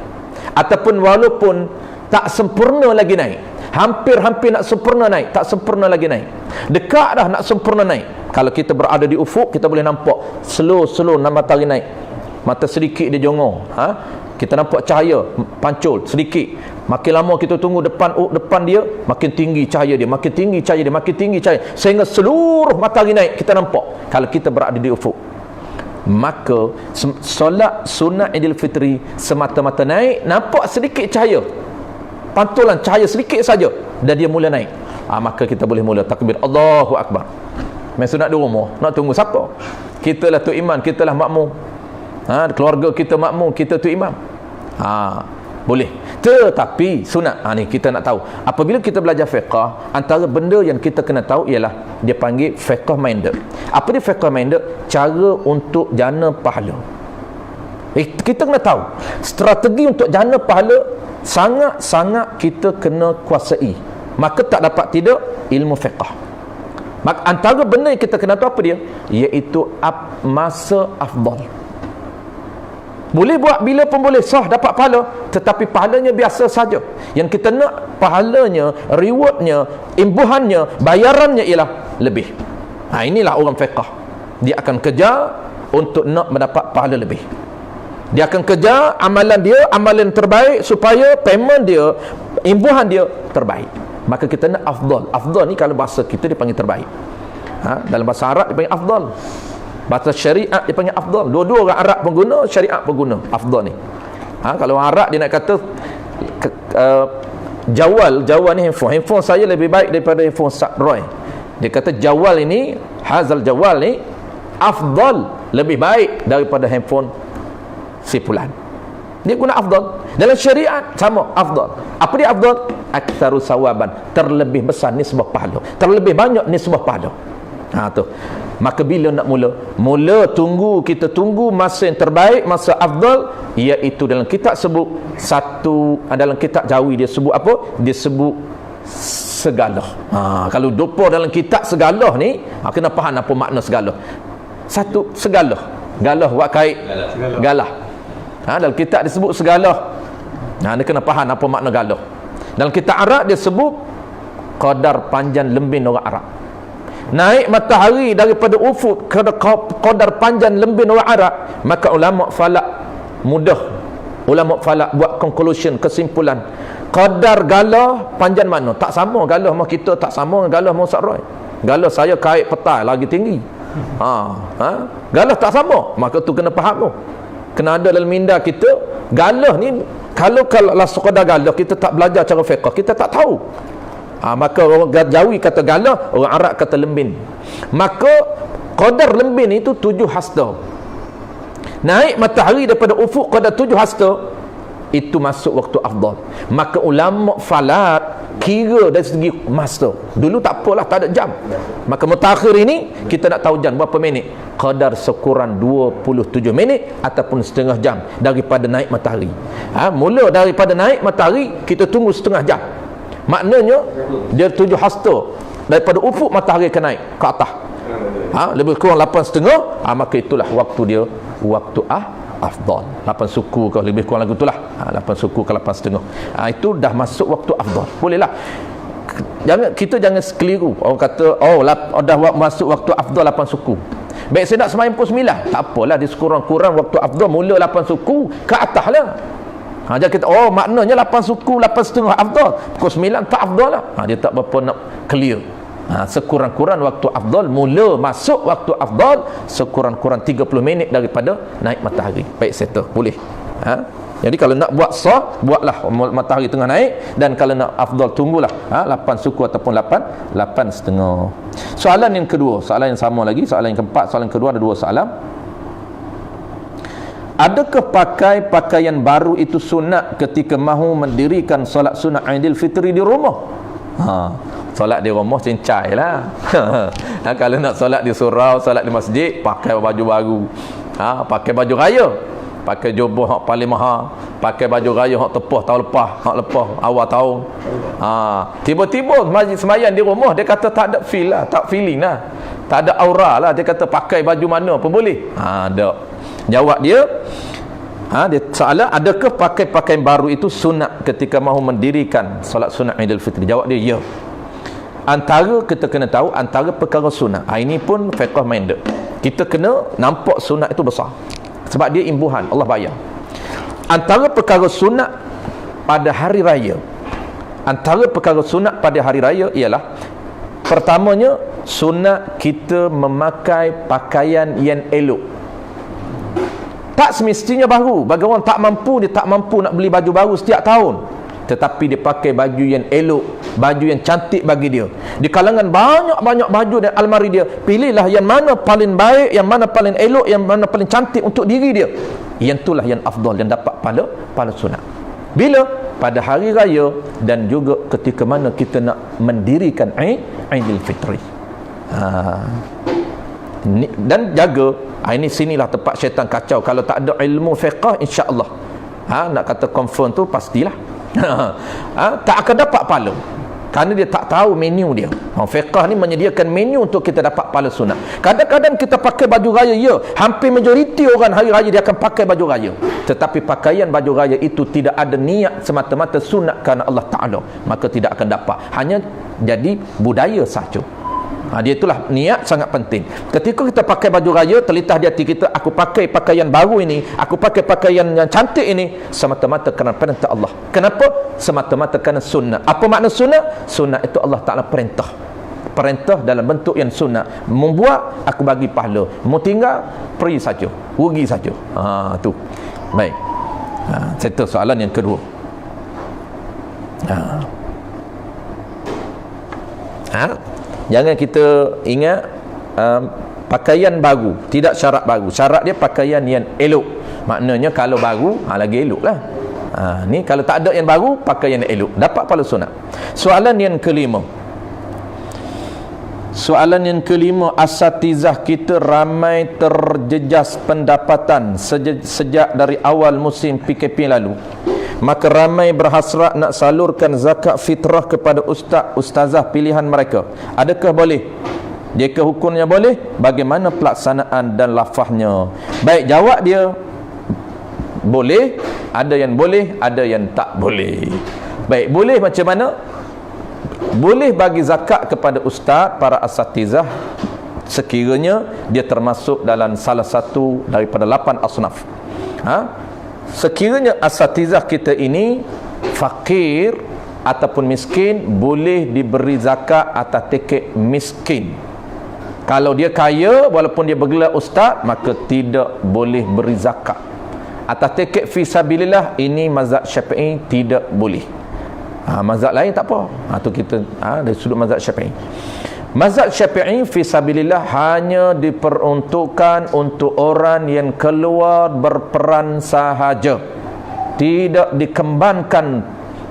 ataupun walaupun tak sempurna lagi naik, hampir-hampir nak sempurna naik, tak sempurna lagi naik, dekat dah nak sempurna naik. Kalau kita berada di ufuk, kita boleh nampak slow matahari naik, mata sedikit dia jongor, kita nampak cahaya pancul sedikit. Makin lama kita tunggu depan dia, makin tinggi cahaya dia, makin tinggi cahaya dia, makin tinggi cahaya, sehingga seluruh matahari naik kita nampak kalau kita berada di ufuk. Maka solat sunat Aidilfitri semata-mata naik, nampak sedikit cahaya, pantulan cahaya sedikit saja, dan dia mula naik, maka kita boleh mula takbir Allahu Akbar. Main sunat di rumah, nak tunggu siapa? Kita lah tu imam, kita lah makmum, keluarga kita makmum, kita tu imam, boleh. Tetapi sunat, ni kita nak tahu, apabila kita belajar fiqh, antara benda yang kita kena tahu ialah dia panggil fiqh minded. Apa dia fiqh minded? Cara untuk jana pahala. Kita kena tahu strategi untuk jana pahala, sangat-sangat kita kena kuasai. Maka tak dapat tidak ilmu fiqh. Maka antara benda yang kita kena tahu apa dia? Iaitu masa afdal. Boleh buat bila pun boleh, sah, dapat pahala, tetapi pahalanya biasa saja. Yang kita nak pahalanya, rewardnya, imbuhannya, bayarannya ialah lebih. Inilah orang fiqh. Dia akan kejar untuk nak mendapat pahala lebih. Dia akan kejar amalan dia, amalan terbaik, supaya payment dia, imbuhan dia terbaik. Maka kita nak afdal. Afdal ni kalau bahasa kita dia panggil terbaik. Dalam bahasa Arab dia panggil afdal. Bahasa syariat dia panggil afdal. Dua-dua orang Arab pun guna, syariat pun guna afdal ni. Kalau orang Arab dia nak kata jawal ni handphone saya lebih baik daripada handphone Ustaz Roy. Dia kata jawal ini, hazal jawal ni afdal, lebih baik daripada handphone si fulan. Dia guna afdal. Dalam syariat sama afdal. Apa dia afdal? Aktsaru sawaban, terlebih besar nisbah pahala, terlebih banyak nisbah pahala. Tu. Maka bila nak mula kita tunggu masa yang terbaik, masa afdal, iaitu dalam kitab sebut dalam kitab Jawi dia sebut apa? Dia sebut segala. Kalau dopa dalam kitab segala ni, kena faham apa makna segala. Satu, segala. Galah buat kait. Galah. Dalam kitab dia sebut segala. Dia kena faham apa makna galah. Dalam kitab Arab dia sebut qadar panjang lembin orang Arab. Naik matahari daripada ufuk qadar panjang lembin orang Arab, maka ulama falak buat conclusion, kesimpulan. Qadar galah panjang mana? Tak sama galah sama kita, tak sama galah sama Ustaz Roy. Galah saya kait petai lagi tinggi. Galah tak sama, maka tu kena faham tu. Kena ada dalam minda kita. Galah ni kalau sekadar galah kita tak belajar cara fiqh, kita tak tahu. Maka orang Jawi kata galah, orang Arab kata lembin. Maka qadar lembin itu 7 hasta. Naik matahari daripada ufuk qadar 7 hasta, itu masuk waktu afdal. Maka ulama falak kira dari segi masa. Dulu tak apalah, tak ada jam. Maka mutakhir ini kita nak tahu jam berapa minit. Qadar sekurang 27 minit ataupun setengah jam daripada naik matahari. Mula daripada naik matahari kita tunggu setengah jam. Maknanya dia 7 hasta daripada ufuk matahari akan naik ke atas. Lebih kurang 8.5, maka itulah waktu dia, waktu afdal. 8 suku ke lebih kurang lagu itulah. 8 suku ke 8.5. Itu dah masuk waktu afdal. Bolehlah. Kita jangan keliru. Orang kata dah masuk waktu afdal 8 suku. Baik saya nak sembahyang pukul 9, tak apalah, dia sekurang-kurang waktu afdal mula 8 suku ke atas lah. Jangan kita maknanya 8 suku 8.5 afdal, pukul 9 tak afdal lah. Dia tak berapa nak clear. Sekurang-kurang waktu afdal mula masuk waktu afdal sekurang-kurang 30 minit daripada naik matahari. Baik settle, boleh. Jadi kalau nak buat sah, buatlah matahari tengah naik, dan kalau nak afdal tunggulah 8 suku ataupun 8.5. Soalan yang kedua, soalan yang sama lagi, soalan yang keempat, soalan kedua ada 2 soalan. Adakah pakai pakaian baru itu sunat ketika mahu mendirikan solat sunat Aidilfitri di rumah? Solat di rumah cincai lah. Kalau nak solat di surau, solat di masjid, pakai baju baru. Pakai baju raya, pakai jubah hak paling mahal, pakai baju raya hak tepuh tahun lepas, hak lepas awal tahun. Tiba-tiba majlis sembahyang di rumah dia kata tak ada feel lah, tak feeling lah, tak ada aura lah. Dia kata pakai baju mana pun boleh. Ada. Jawab dia, dia soalan, adakah pakai pakaian baru itu sunat ketika mahu mendirikan solat sunat Aidil Fitri? Jawab dia, ya. Antara kita kena tahu antara perkara sunat. Ini pun fiqh minded. Kita kena nampak sunat itu besar. Sebab dia imbuhan, Allah bayar. Antara perkara sunat pada hari raya. Antara perkara sunat pada hari raya ialah, pertamanya, sunat kita memakai pakaian yang elok. Tak semestinya baru. Bagi orang tak mampu, dia tak mampu nak beli baju baru setiap tahun. Tetapi dia pakai baju yang elok, baju yang cantik bagi dia. Di kalangan banyak-banyak baju dan almari dia, pilihlah yang mana paling baik, yang mana paling elok, yang mana paling cantik untuk diri dia. Yang itulah yang afdal, yang dapat pahala sunat. Bila? Pada hari raya dan juga ketika mana kita nak mendirikan Aidil Fitri. Dan jaga, ini sinilah tempat syaitan kacau. Kalau tak ada ilmu fiqh, insya-Allah nak kata confirm tu pastilah tak akan dapat pahala, kerana dia tak tahu menu dia. Fiqh ni menyediakan menu untuk kita dapat pahala sunat. Kadang-kadang kita pakai baju raya, ya, hampir majoriti orang hari raya dia akan pakai baju raya, tetapi pakaian baju raya itu tidak ada niat semata-mata sunat kerana Allah Ta'ala, maka tidak akan dapat, hanya jadi budaya sahaja. Dia itulah niat sangat penting. Ketika kita pakai baju raya, terlintas di hati kita, aku pakai pakaian baru ini, aku pakai pakaian yang cantik ini, semata-mata kerana perintah Allah. Kenapa? Semata-mata kerana sunnah. Apa makna sunnah? Sunnah itu Allah Ta'ala perintah. Perintah dalam bentuk yang sunnah. Membuat, aku bagi pahala. Mau tinggal, pergi saja, rugi saja. Tu. Baik. Settle soalan yang kedua. Jangan kita ingat pakaian baru, tidak syarat baru. Syarat dia pakaian yang elok. Maknanya kalau baru, lagi elok lah. Ni kalau tak ada yang baru, pakaian yang elok, dapat pahala sunat. Soalan yang kelima. Soalan yang kelima, asatizah kita ramai terjejas pendapatan sejak dari awal musim PKP lalu. Maka ramai berhasrat nak salurkan zakat fitrah kepada ustazah pilihan mereka. Adakah boleh? Jika hukumnya boleh, bagaimana pelaksanaan dan lafaznya? Baik, jawab dia, boleh. Ada yang boleh, ada yang tak boleh. Baik, boleh macam mana? Boleh bagi zakat kepada ustaz, para asatizah, sekiranya dia termasuk dalam salah satu daripada 8 asnaf. Sekiranya asatizah kita ini fakir ataupun miskin, boleh diberi zakat atas tiket miskin. Kalau dia kaya walaupun dia bergelar ustaz, maka tidak boleh beri zakat. Atas tiket fisabilillah, ini mazhab Syafi'i tidak boleh. Mazhab lain tak apa. Tu kita dari sudut mazhab Syafi'i. Mazhab Syafi'i fisabilillah hanya diperuntukkan untuk orang yang keluar berperan sahaja. Tidak dikembangkan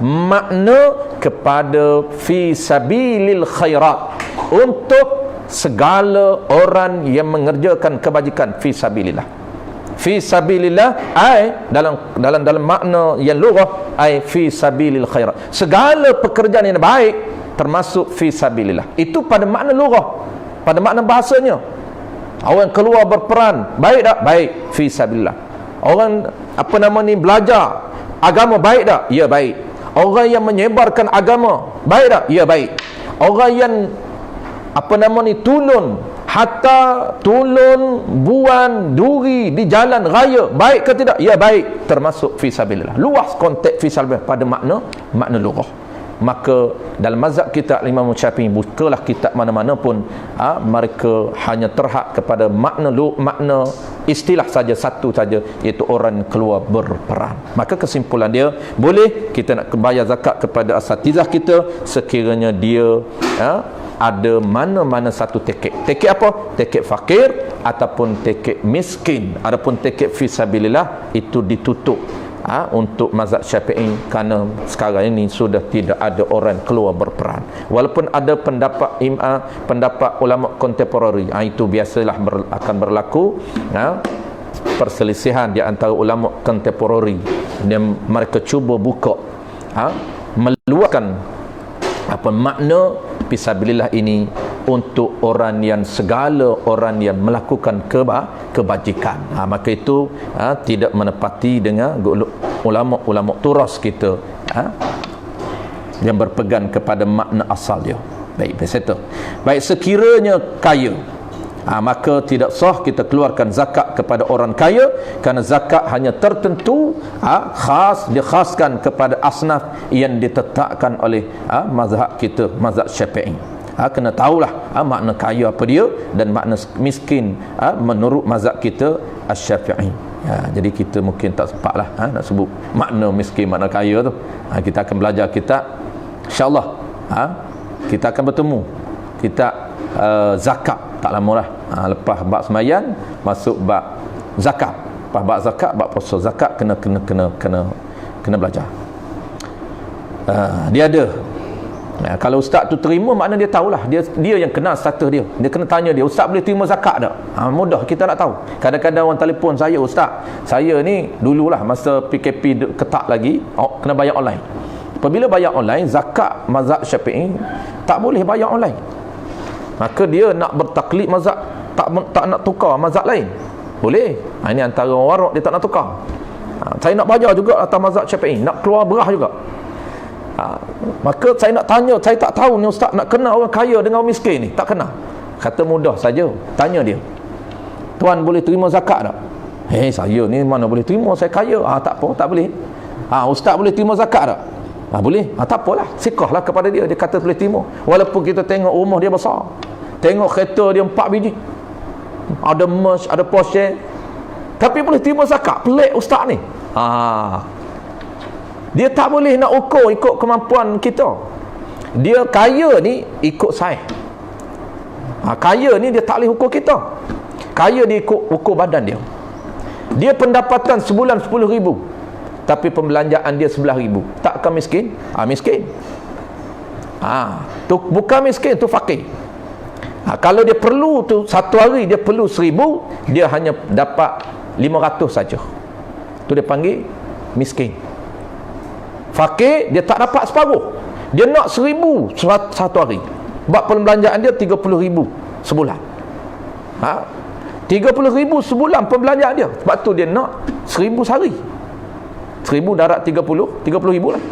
makna kepada fisabilil khairat, untuk segala orang yang mengerjakan kebajikan fisabilillah. Fisabilillah dalam makna yang lughah fisabilil khairat, segala pekerjaan yang baik termasuk fisabilillah. Itu pada makna lughah, pada makna bahasanya. Orang keluar berperan, baik tak? Baik, fisabilillah. Orang belajar agama, baik tak? Ya, baik. Orang yang menyebarkan agama, baik tak? Ya, baik. Orang yang tulun buan duri di jalan raya, baik ke tidak? Ya, baik. Termasuk fisabilillah. Luas konteks fisabilillah pada makna lughah. Maka dalam mazhab kita Imam Syafi'i, bukalah kitab mana-mana pun, mereka hanya terhad kepada makna istilah saja, satu saja, iaitu orang keluar berperan. Maka kesimpulan dia, boleh kita nak bayar zakat kepada asatizah kita sekiranya dia ada mana-mana satu tiket. Tiket apa? Tiket fakir ataupun tiket miskin. Adapun tiket fisabilillah itu ditutup untuk mazhab Syafi'i, kerana sekarang ini sudah tidak ada orang keluar berperan. Walaupun ada pendapat ulama kontemporari, itu biasalah akan berlaku. perselisihan di antara ulama kontemporari. Dan mereka cuba buka meluahkan apa makna fisabilillah ini untuk orang yang segala orang yang melakukan kebajikan. Maka itu tidak menepati dengan ulama-ulama turas kita yang berpegang kepada makna asal dia. Baik, begitu. Baik, sekiranya kaya, maka tidak sah kita keluarkan zakat kepada orang kaya, kerana zakat hanya tertentu, dikhaskan kepada asnaf yang ditetapkan oleh mazhab kita, mazhab Syafi'i. Kena tahulah makna kaya apa dia dan makna miskin menurut mazhab kita Asy-Syafi'i. Jadi kita mungkin tak sempatlah nak sebut makna miskin, makna kaya tu. Kita akan belajar kitab, insya-Allah. Kita akan bertemu kitab zakat tak lama lah. Lepas bab sembahyang masuk bab zakat. Lepas bab zakat, bab puasa zakat kena belajar. Dia ada. Kalau ustaz tu terima, makna dia tahulah, dia yang kenal status dia. Dia kena tanya dia, ustaz boleh terima zakat tak? Mudah kita nak tahu. Kadang-kadang orang telefon saya, ustaz, saya ni dululah masa PKP ketat lagi, kena bayar online. Apabila bayar online, zakat mazhab Syafi'i tak boleh bayar online. Maka dia nak bertaklid mazhab, tak nak tukar mazhab lain. Boleh. Ini antara orang warak, dia tak nak tukar. Saya nak bayar juga atas mazhab Syafi'i, nak keluar berah juga. Maka saya nak tanya, saya tak tahu ni ustaz nak kenal orang kaya dengan orang miskin ni, tak kenal. Kata mudah saja, tanya dia, tuan boleh terima zakat tak? Saya ni mana boleh terima, saya kaya. Tak apa, tak boleh. Ustaz boleh terima zakat tak? Boleh. Tak apalah, sikahlah kepada dia. Dia kata boleh terima, walaupun kita tengok rumah dia besar, tengok kereta dia 4 biji, ada Merc, ada Porsche, tapi boleh terima zakat. Pelik ustaz ni. Dia tak boleh nak ukur ikut kemampuan kita. Dia kaya ni ikut saya. Kaya ni dia tak boleh ukur kita. Kaya dia ikut ukur badan dia. Dia pendapatan sebulan 10,000, tapi pembelanjaan dia 11,000. Takkah miskin? Miskin. Tu bukan miskin, tu fakir. Kalau dia perlu tu satu hari dia perlu 1,000, dia hanya dapat 500 saja. Tu dia panggil miskin. Fakir dia tak dapat separuh. Dia nak 1,000 satu hari. Sebab pembelanjaan dia 30,000 sebulan. 30,000 sebulan pembelanjaan dia. Sebab tu dia nak 1,000 sehari. 1,000 darat 30,000 lah.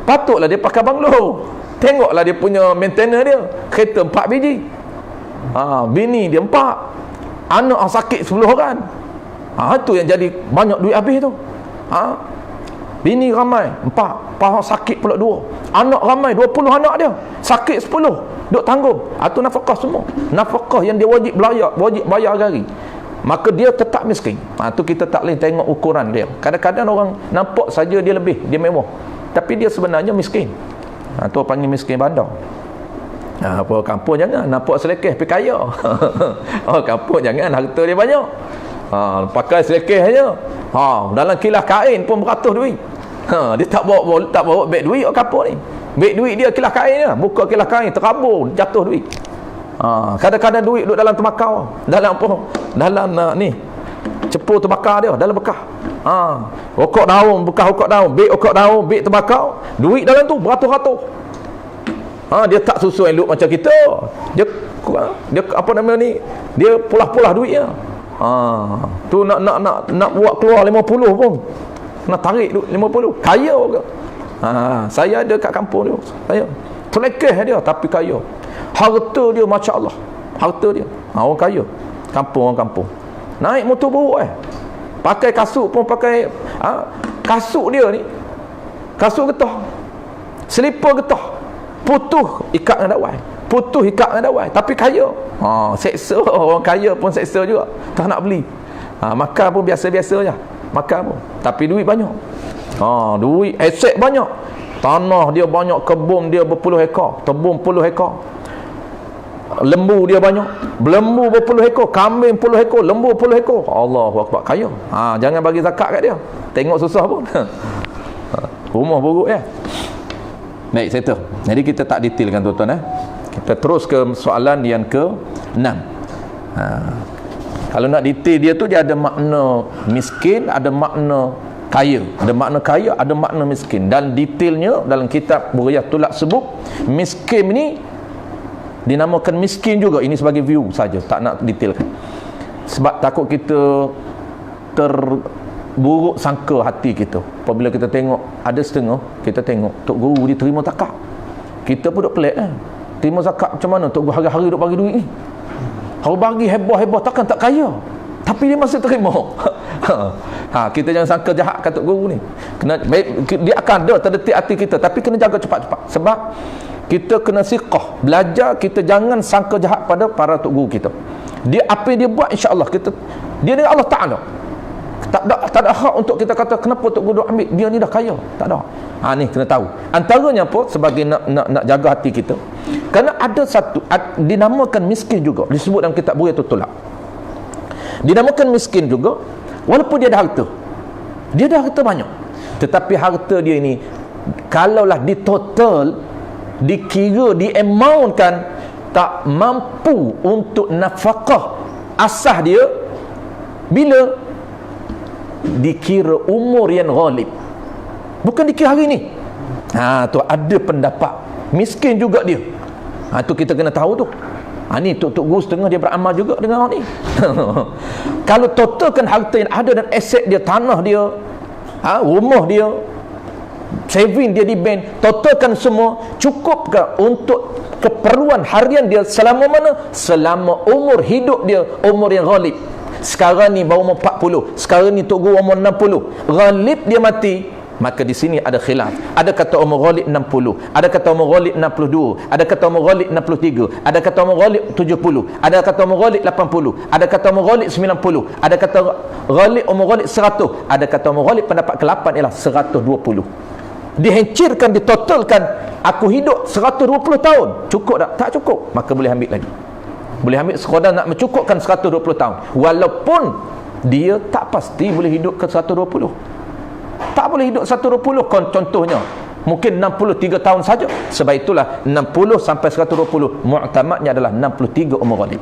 Patutlah dia pakai banglo. Tengoklah dia punya maintainer dia. Kereta 4 biji. Bini dia 4. Anak sakit 10 orang. Itu yang jadi banyak duit habis tu. Bini ramai 4, pahak sakit pula 2. Anak ramai 20 anak dia. Sakit 10, duk tanggung. Itu nafkah semua. Nafkah yang dia wajib bayar hari. Maka dia tetap miskin. Tu kita tak boleh tengok ukuran dia. Kadang-kadang orang nampak saja dia lebih, dia mewah, tapi dia sebenarnya miskin. Tu panggil miskin bandar. Apa kampung jangan nampak selekeh pergi kaya. Kampung jangan harta dia banyak. Pakai selekeh saja. Dalam kilas kain pun beratus duit. Dia tak bawa beg duit orang kampung ni. Beg duit dia kilas kain je. Buka kilas kain terabur, jatuh duit. Kadang-kadang duit duduk dalam tembakau, dalam apa? Dalam ni cepu terbakar dia, dalam bekas. Rokok daun, bekas rokok daun, beg terbakar, duit dalam tu beratus-ratus. Dia tak susun elok macam kita. Dia apa nama ni? Dia pulah-pulah duitnya. Tu nak buat keluar 50 pun nak tarik duit 50. Kaya ke? Saya ada kat kampung dia. Saya selekeh dia tapi kaya. Harta dia masya-Allah. Harta dia. Orang kaya. Orang kampung. Naik motor buruk pakai kasut pun pakai kasut dia ni. Kasut getah. Selipar getah. Putus ikat dengan dawai. Tapi kaya. Seksa. Orang kaya pun seksa juga. Tak nak beli. Makan pun biasa-biasa je. Makan pun. Tapi duit banyak. Duit, aset banyak. Tanah dia banyak, kebun dia berpuluh ekar, tebung puluh ekar. Lembu dia banyak. Lembu berpuluh ekor, kambing puluh ekor, lembu puluh ekor. Allahu Akbar, kaya. Jangan bagi zakat kat dia. Tengok susah pun. Rumah buruk ya. Baik, settle. Jadi kita tak detailkan tuan-tuan. Kita terus ke soalan yang ke-6. Kalau nak detail dia tu, dia ada makna miskin, ada makna kaya. Ada makna kaya, ada makna miskin. Dan detailnya dalam kitab Bughayatul Laq sebut, miskin ni dinamakan miskin juga. Ini sebagai view saja, tak nak detailkan. Sebab takut kita terburuk sangka hati kita. Apabila kita tengok, ada setengah, kita tengok Tok Guru dia terima zakat. Kita pun duk pelik terima zakat macam mana? Tok Guru hari-hari duk bagi duit ni. Kalau bagi heboh-heboh takkan tak kaya. Tapi dia masih terima. Kita jangan sangka jahat kat Tok Guru ni. Dia akan ada terdetik hati kita, tapi kena jaga cepat-cepat. Sebab kita kena siqah, belajar, kita jangan sangka jahat pada para Tok Guru kita. Dia apa yang dia buat, insya-Allah kita, dia ni Allah Taala. Tak ada hak untuk kita kata kenapa Tok Guru ambil, dia ni dah kaya. Tak ada. Ni kena tahu. Antaranya apa, sebagai nak jaga hati kita. Kerana ada satu dinamakan miskin juga, disebut dalam kitab Bughayatul Laq. Dinamakan miskin juga walaupun dia ada harta. Dia ada harta banyak. Tetapi harta dia ini kalaulah di total, dikira, diamountkan, tak mampu untuk nafkah asah dia bila dikira umur yang ghalib, bukan dikira hari ni. Tu ada pendapat miskin juga dia. Tu kita kena tahu tu. Ni Tok Guru setengah dia beramal juga dengan orang ni. Kalau totalkan harta yang ada dan aset dia, tanah dia, rumah dia, saving dia di bank, totalkan semua, cukup ke untuk keperluan harian dia selama mana? Selama umur hidup dia, umur yang ghalib. Sekarang ni baru umur 40, sekarang ni Tok Guru umur 60, ghalib dia mati. Maka di sini ada khilaf. Ada kata umur ghalib 60, ada kata umur ghalib 62, ada kata umur ghalib 63, ada kata umur ghalib 70, ada kata umur ghalib 80, ada kata umur ghalib 90, ada kata ghalib umur ghalib 100, ada kata umur ghalib pendapat ke-8 ialah 120. Dihancurkan, ditotalkan, aku hidup 120 tahun, cukup tak? Tak cukup, maka boleh ambil lagi. Boleh ambil sekadar nak mencukupkan 120 tahun, walaupun dia tak pasti boleh hidup ke 120. Tak boleh hidup 120. Contohnya mungkin 63 tahun saja. Sebab itulah 60 sampai 120 mu'tamadnya adalah 63 umur ghalib.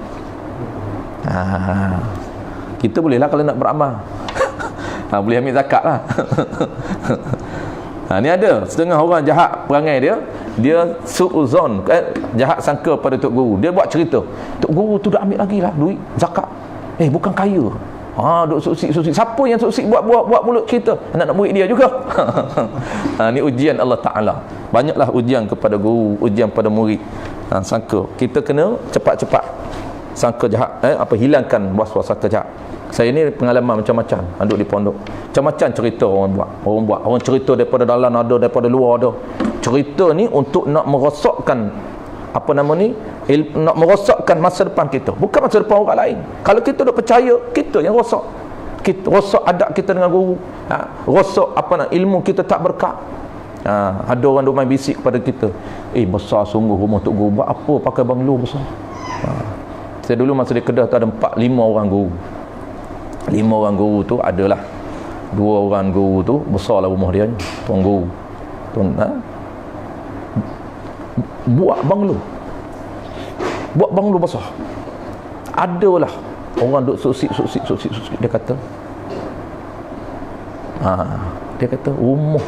Kita bolehlah kalau nak beramal. Boleh ambil zakat lah. Ni ada setengah orang jahat perangai dia su'uzon, jahat sangka pada Tok Guru. Dia buat cerita, Tok Guru tu dah ambil lagi lah duit zakat. Bukan kaya. Duk susik. Siapa yang susik buat mulut cerita? Anak murid dia juga. Ni ujian Allah Ta'ala. Banyaklah ujian kepada guru, ujian pada murid. Sangka. Kita kena cepat-cepat sangka jahat. Hilangkan was-was sangka jahat. Saya ni pengalaman macam-macam duduk di pondok. Macam-macam cerita orang buat. Orang cerita daripada dalam ada, daripada luar ada. Cerita ni untuk nak merosakkan nak merosakkan masa depan kita, bukan masa depan orang lain. Kalau kita dah percaya, kita yang rosak. Kita rosak adab kita dengan guru, rosak ilmu kita tak berkat. Ada orang duk main bisik kepada kita, besar sungguh rumah Tok Guru, buat apa pakai banglo besar. Saya dulu masa di Kedah tu ada 4-5 orang guru. 5 orang guru tu adalah 2 orang guru tu besarlah rumah dia, tuan guru. Buat banglo besar. Adalah orang duk susik dia kata. Dia kata rumah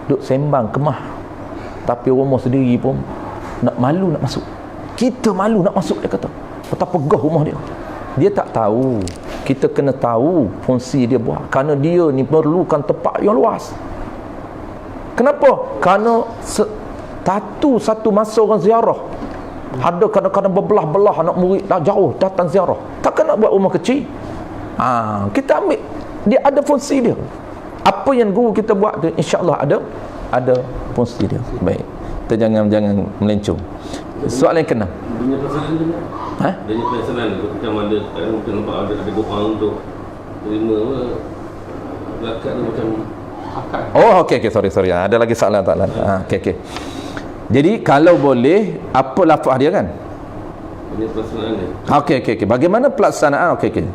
duk sembang kemah, tapi rumah sendiri pun malu nak masuk. Kita malu nak masuk, dia kata. Betapa pegah rumah dia. Dia tak tahu. Kita kena tahu fungsi dia buat. Kerana dia ni perlukan tempat yang luas. Kenapa? Kerana satu masa orang ziarah, ada kadang-kadang berbelah-belah anak murid dah jauh datang ziarah, takkan nak buat rumah kecil. Kita ambil, dia ada fungsi dia. Apa yang guru kita buat tu, insya-Allah ada fungsi dia. Baik, kita jangan melencong. Soalan yang kena dunia pasangan ni, dunia pasangan macam ada mungkin nampak ada orang untuk terima zakat tu macam akad. Okey, sorry. Ada lagi soalan tak? Okey. Jadi kalau boleh, apa lafaz dia kan? Dunia pelaksanaan dia. Okey. Bagaimana pelaksanaan? Okey.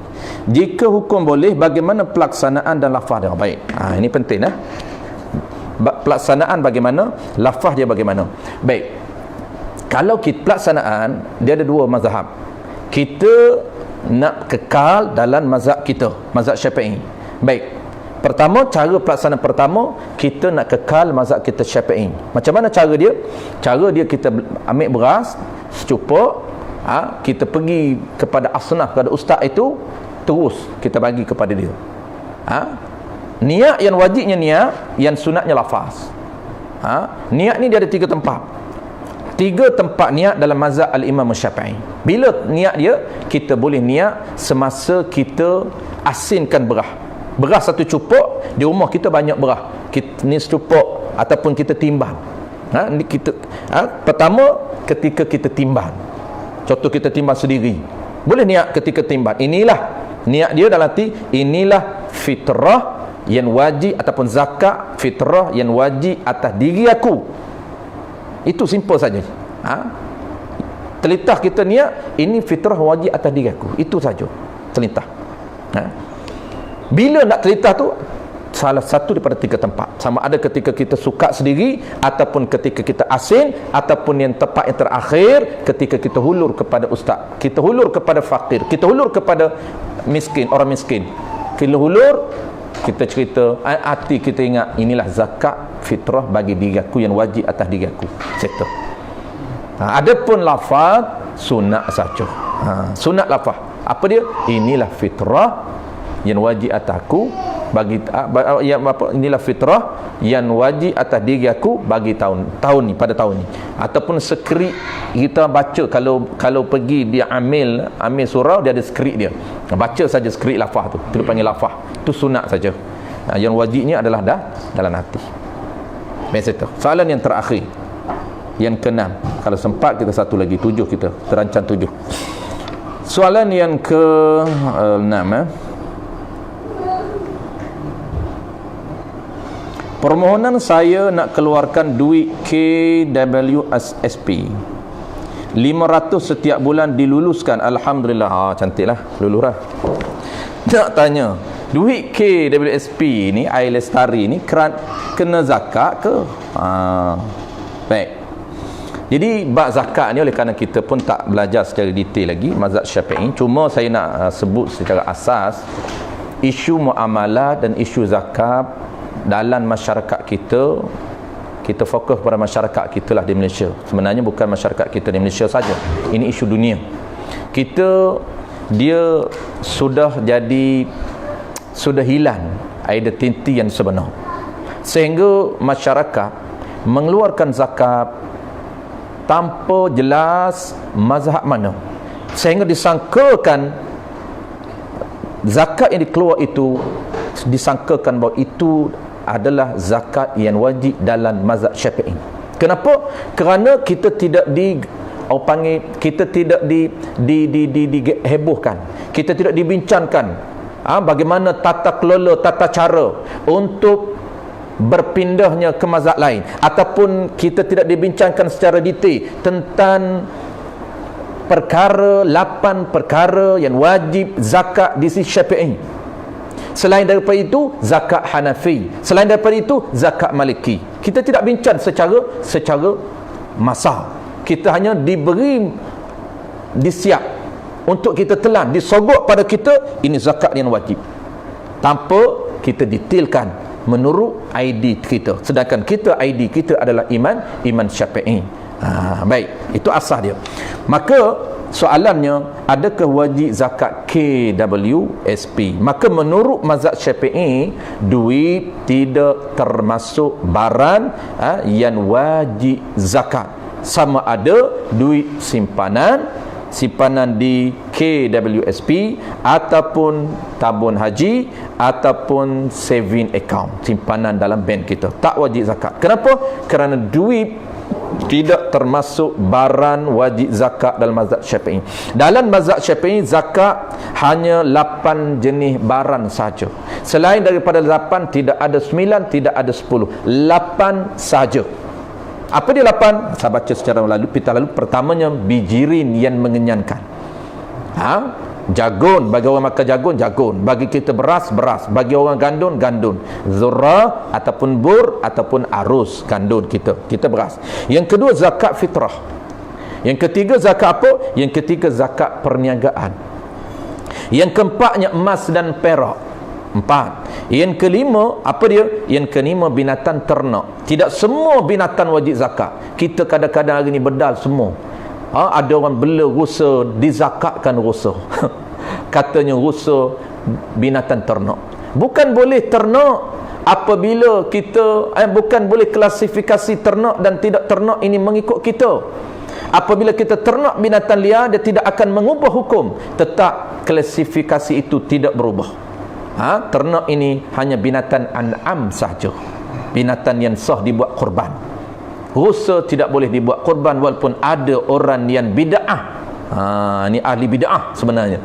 Jika hukum boleh, bagaimana pelaksanaan dan lafaz dia? Baik. Ini penting pelaksanaan bagaimana, lafaz dia bagaimana. Baik. Kalau kita pelaksanaan, dia ada 2 mazhab. Kita nak kekal dalam mazhab kita, mazhab Syafi'i. Baik. Pertama, cara pelaksanaan pertama, kita nak kekal mazhab kita Syafi'i. Macam mana cara dia? Cara dia kita ambil beras secupa, kita pergi kepada asnaf, kepada ustaz itu, terus kita bagi kepada dia. Niat yang wajibnya niat, yang sunatnya lafaz. Niat ni dia ada 3 tempat. 3 tempat niat dalam mazhab al-Imam Syafi'i. Bila niat dia, kita boleh niat semasa kita asinkan beras. Beras 1 cupuk, di rumah kita banyak beras. Ni secupuk ataupun kita timbang. Ni kita pertama ketika kita timbang. Contoh kita timbang sendiri. Boleh niat ketika timbang. Inilah niat dia dalam arti inilah fitrah yang wajib ataupun zakat fitrah yang wajib atas diri aku. Itu simple saja. Telitah kita niat ini fitrah wajib atas diri aku. Itu saja. Telitah. Bila nak telitah tu salah satu daripada 3 tempat. Sama ada ketika kita suka sendiri ataupun ketika kita asin ataupun yang tepat yang terakhir ketika kita hulur kepada ustaz, kita hulur kepada fakir, kita hulur kepada miskin, orang miskin. Kita hulur, kita cerita, hati kita ingat inilah zakat fitrah bagi diri aku yang wajib atas diri aku. Settle. Adapun lafaz sunat saja. Sunat lafaz. Apa dia? Inilah fitrah yang wajib atas aku bagi inilah fitrah yang wajib atas diri aku bagi tahun ni, pada tahun ni. Ataupun skrip kita baca, kalau pergi dia amil surau, dia ada skrip dia. Baca saja skrip lafaz tu. Kita panggil lafaz. Tu sunat saja. Yang wajibnya adalah dalam hati. Baik, itu. Soalan yang terakhir. Yang ke-6. Kalau sempat kita satu lagi, 7 kita. Terancam 7. Soalan yang ke-6 permohonan saya nak keluarkan duit KWSP 500 setiap bulan diluluskan. Alhamdulillah. Cantiklah, lulus lah. Nak tanya, duit KWSP ni, air lestari ni kena zakat ke? Baik. Jadi bab zakat ni, oleh kerana kita pun tak belajar secara detail lagi mazhab Syafi'i, cuma saya nak sebut secara asas isu muamalah dan isu zakat dalam masyarakat kita fokus pada masyarakat kita lah di Malaysia. Sebenarnya bukan masyarakat kita di Malaysia saja, ini isu dunia. Dia sudah hilang identiti yang sebenar, sehingga masyarakat mengeluarkan zakat tanpa jelas mazhab mana, sehingga disangkakan zakat yang dikeluar itu, disangkakan bahawa itu adalah zakat yang wajib dalam mazhab Syafi'i. Kenapa? Kerana kita tidak kita tidak dihebohkan, kita tidak dibincangkan bagaimana tata kelola, tata cara untuk berpindahnya ke mazhab lain, ataupun kita tidak dibincangkan secara detail tentang 8 perkara yang wajib zakat di sisi Syafi'i. Selain daripada itu zakat Hanafi, selain daripada itu zakat Maliki. Kita tidak bincang secara massal. Kita hanya disiap untuk kita telan, disogok pada kita ini zakat yang wajib, tanpa kita detailkan menurut ID kita. Sedangkan ID kita adalah iman Syafi'i. Baik, itu asas dia. Maka soalannya, adakah wajib zakat KWSP? Maka menurut mazhab Syafi'i, duit tidak termasuk barang yang wajib zakat. Sama ada duit simpanan di KWSP ataupun tabung haji ataupun saving account, simpanan dalam bank kita, tak wajib zakat. Kenapa? Kerana duit tidak termasuk barang wajib zakat dalam mazhab Syafi'i. Dalam mazhab Syafi'i, zakat hanya 8 jenis barang saja. Selain daripada 8, tidak ada 9, tidak ada 10. 8 saja. Apa dia 8? Saya baca secara pita lalu. Pertamanya, bijirin yang mengenyangkan. Jagun, bagi orang makan jagun. Bagi kita beras. Bagi orang gandun. Zurrah ataupun bur ataupun arus, gandun kita beras. Yang kedua, zakat fitrah. Yang ketiga, zakat apa? Yang ketiga, zakat perniagaan. Yang keempatnya emas dan perak. 4. Yang kelima, apa dia? Yang kelima binatang ternak. Tidak semua binatang wajib zakat. Kita kadang-kadang hari ni bedal semua. Ada orang bela rusa, dizakatkan rusa. Katanya rusa binatang ternak. Bukan boleh ternak apabila kita bukan boleh klasifikasi ternak dan tidak ternak ini mengikut kita. Apabila kita ternak binatang liar, dia tidak akan mengubah hukum, tetap klasifikasi itu tidak berubah. Ternak ini hanya binatang an'am sahaja, binatang yang sah dibuat korban. Rusa tidak boleh dibuat korban walaupun ada orang yang bid'ah. Ini ahli bid'ah sebenarnya.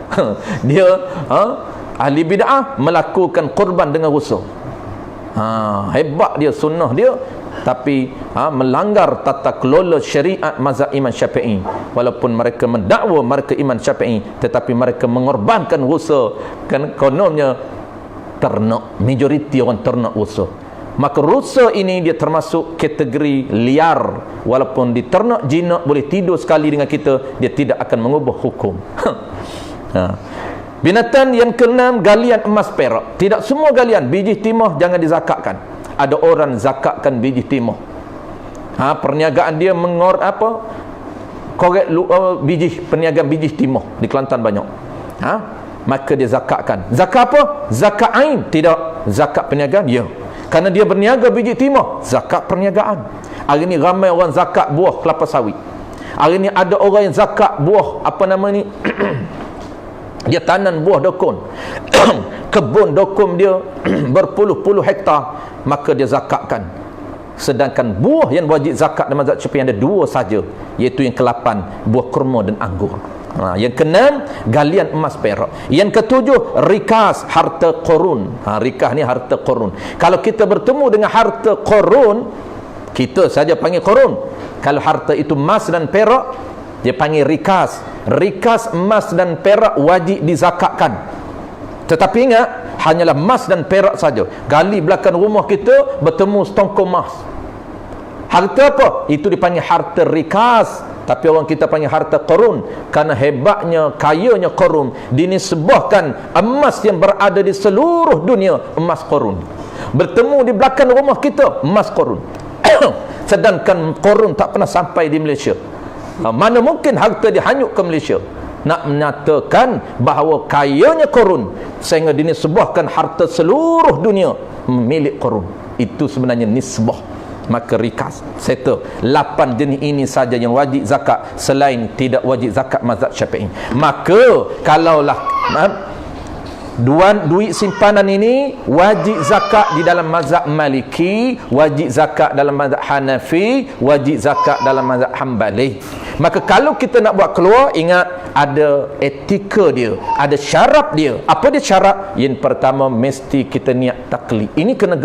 Dia ahli bid'ah melakukan korban dengan rusa. Hebat dia, sunnah dia, tapi melanggar tata kelola syariat mazhab Imam Syafi'i. Walaupun mereka mendakwa mereka Imam Syafi'i, tetapi mereka mengorbankan rusa. Kan kononnya ternak, majoriti orang ternak rusa. Maka rusa ini dia termasuk kategori liar. Walaupun diternak jinak, boleh tidur sekali dengan kita, dia tidak akan mengubah hukum. Binatang yang keenam, galian emas perak. Tidak semua galian. Biji timah jangan dizakatkan. Ada orang zakatkan biji timah. Perniagaan dia korek biji, perniagaan biji timah di Kelantan banyak. Maka dia zakatkan. Zakat apa? Zakat ain. Tidak. Zakat perniagaan, ya. Kerana dia berniaga biji timah, zakat perniagaan. Hari ni ramai orang zakat buah kelapa sawit. Hari ni ada orang yang zakat buah dia tanam buah dokon. Kebun dokon dia berpuluh-puluh hektar, maka dia zakatkan. Sedangkan buah yang wajib zakat dalam mazhab Syafi'i ada 2 saja, iaitu yang ke-8 buah kurma dan anggur. Yang ke-6 galian emas perak. Yang ke-7 rikas, harta korun. Rikas ni harta korun. Kalau kita bertemu dengan harta korun, kita saja panggil korun. Kalau harta itu emas dan perak, dia panggil rikas. Rikas emas dan perak wajib dizakatkan. Tetapi ingat, hanyalah emas dan perak saja. Gali belakang rumah kita bertemu setongkol emas. Harta apa? Itu dipanggil harta rikas. Tapi orang kita panggil harta korun. Kerana hebatnya, kayanya korun, dinisbahkan emas yang berada di seluruh dunia, emas korun. Bertemu di belakang rumah kita, emas korun. Sedangkan korun tak pernah sampai di Malaysia. Mana mungkin harta dia hanyut ke Malaysia? Nak menyatakan bahawa kayanya korun sehingga dinisbahkan harta seluruh dunia milik korun. Itu sebenarnya nisbah. Maka rikas, settle. 8 jenis ini saja yang wajib zakat, selain tidak wajib zakat mazhab Syafi'i. Maka kalaulah duit simpanan ini wajib zakat di dalam mazhab Maliki, wajib zakat dalam mazhab Hanafi, wajib zakat dalam mazhab Hambali. Maka kalau kita nak buat keluar, ingat ada etika dia, ada syarat dia. Apa dia syarat? Yang pertama, mesti kita niat taklid. Ini kena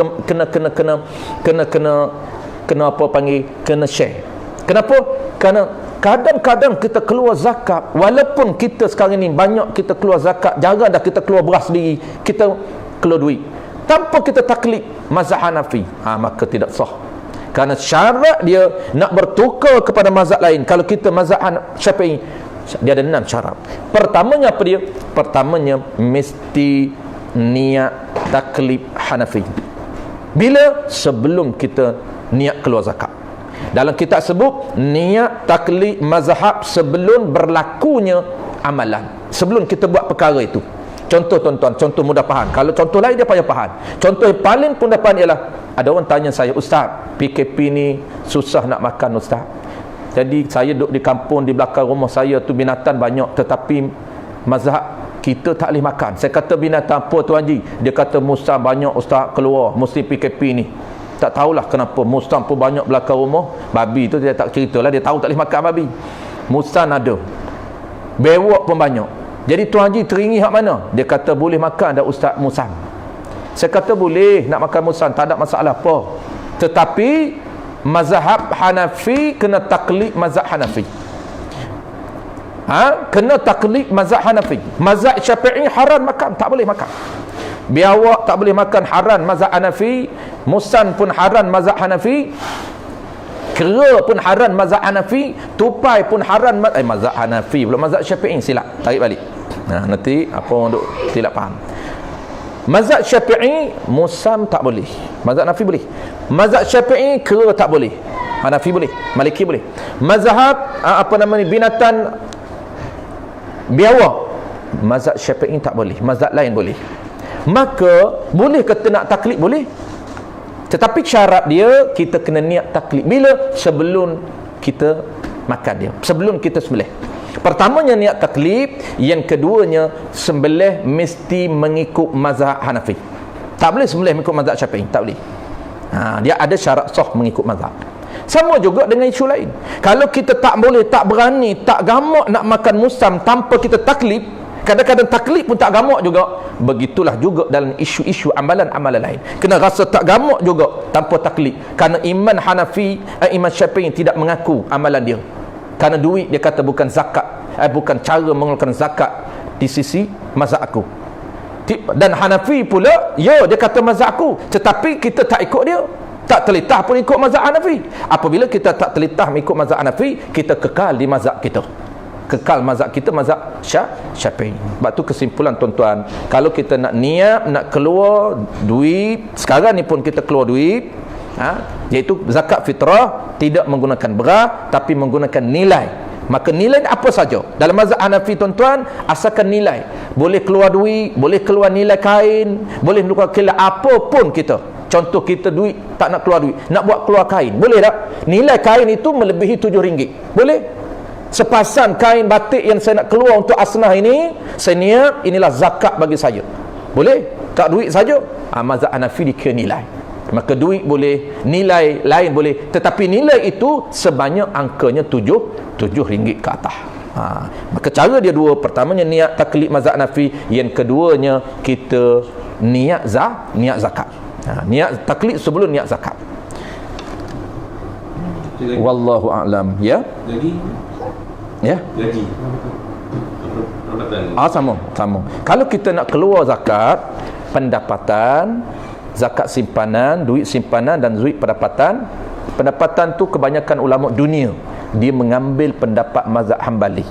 apa panggil? Kena share. Kenapa? Kerana kadang-kadang kita keluar zakat, walaupun kita sekarang ni banyak kita keluar zakat, jarang dah kita keluar beras sendiri, kita keluar duit tanpa kita taklid mazhab Hanafi, maka tidak sah. Kerana syarat dia nak bertukar kepada mazhab lain. Kalau kita mazhab Syafi'i, dia ada 6 syarat. Pertamanya apa dia? Pertamanya mesti niat taklid Hanafi. Bila? Sebelum kita niat keluar zakat. Dalam kitab sebut niat taklid mazhab sebelum berlakunya amalan, sebelum kita buat perkara itu. Contoh tuan-tuan, contoh mudah faham. Kalau contoh lain dia payah faham. Contoh yang paling mudah faham ialah, ada orang tanya saya, Ustaz, PKP ni susah nak makan Ustaz. Jadi saya duduk di kampung, di belakang rumah saya tu binatang banyak, tetapi mazhab kita tak boleh makan. Saya kata binatang apa Tuan Haji? Dia kata musang banyak Ustaz keluar, mesti PKP ni. Tak tahulah kenapa musang pun banyak belakang rumah. Babi tu dia tak ceritalah, dia tahu tak boleh makan babi. Musang ada, bewak pun banyak. Jadi Tuan Haji teringih hak mana? Dia kata boleh makan dah Ustaz musang. Saya kata boleh nak makan musang, tak ada masalah apa. Tetapi mazhab Hanafi kena taklid mazhab Hanafi. Kena taklid mazhab Hanafi. Mazhab Syafi'i haram makan, tak boleh makan. Biawak tak boleh makan, haram mazhab Hanafi. Musang pun haram mazhab Hanafi. Kera pun haram mazhab Hanafi. Tupai pun haram mazhab Hanafi. Belum mazhab Syafi'i, silap, tarik balik. Nah, nanti apa orang duk tidak faham. Mazhab Syafi'i musam tak boleh. Mazhab Hanafi boleh. Mazhab Syafi'i kera tak boleh. Hanafi boleh, Maliki boleh. Mazhab binatang biawak, mazhab Syafi'i tak boleh, mazhab lain boleh. Maka boleh kata nak taklid boleh, tetapi syarat dia kita kena niat taklid bila? Sebelum kita makan dia, sebelum kita sembelih. Pertamanya niat taklid, yang keduanya sembelih mesti mengikut mazhab Hanafi. Tak boleh sembelih mengikut mazhab Syafi'i, tak boleh. Dia ada syarat sah mengikut mazhab. Sama juga dengan isu lain. Kalau kita tak boleh, tak berani, tak gamak nak makan musam tanpa kita taklid, kadang-kadang taklid pun tak gamak juga. Begitulah juga dalam isu-isu amalan-amalan lain. Kena rasa tak gamak juga tanpa taklid. Kerana Imam Syafi'i tidak mengaku amalan dia. Kerana duit dia kata bukan zakat, bukan cara mengeluarkan zakat di sisi mazhab aku. Dan Hanafi pula, dia kata mazhab aku, tetapi kita tak ikut dia. Tak telitah pun ikut mazhab Hanafi. Apabila kita tak telitah mengikut mazhab Hanafi, kita kekal di mazhab kita. Kekal mazhab kita, mazhab Syafi'i. Sebab tu kesimpulan tuan-tuan, kalau kita nak niat, nak keluar duit, sekarang ni pun kita keluar duit, iaitu zakat fitrah, tidak menggunakan beras, tapi menggunakan nilai. Maka nilai apa saja dalam mazhab Hanafi tuan-tuan, asalkan nilai. Boleh keluar duit, boleh keluar nilai kain, boleh keluar apa pun kita. Contoh kita duit, tak nak keluar duit, nak buat keluar kain, boleh tak? Nilai kain itu melebihi RM7, boleh? Sepasang kain batik yang saya nak keluar untuk asnah ini, saya niat inilah zakat bagi saya, boleh? Tak duit saja. Mazhab Hanafi dikira nilai. Maka duit boleh, nilai lain boleh, tetapi nilai itu sebanyak angkanya RM7 ke atas. Maka cara dia dua. Pertamanya niat taklid mazhab Hanafi, yang keduanya kita niat zakat. Niat taklid sebelum niat zakat. Wallahu a'lam. Ya. Gaji. Ya. Gaji. Sama. Kalau kita nak keluar zakat pendapatan, zakat simpanan, duit simpanan dan duit pendapatan tu kebanyakan ulama dunia dia mengambil pendapat mazhab Hambali.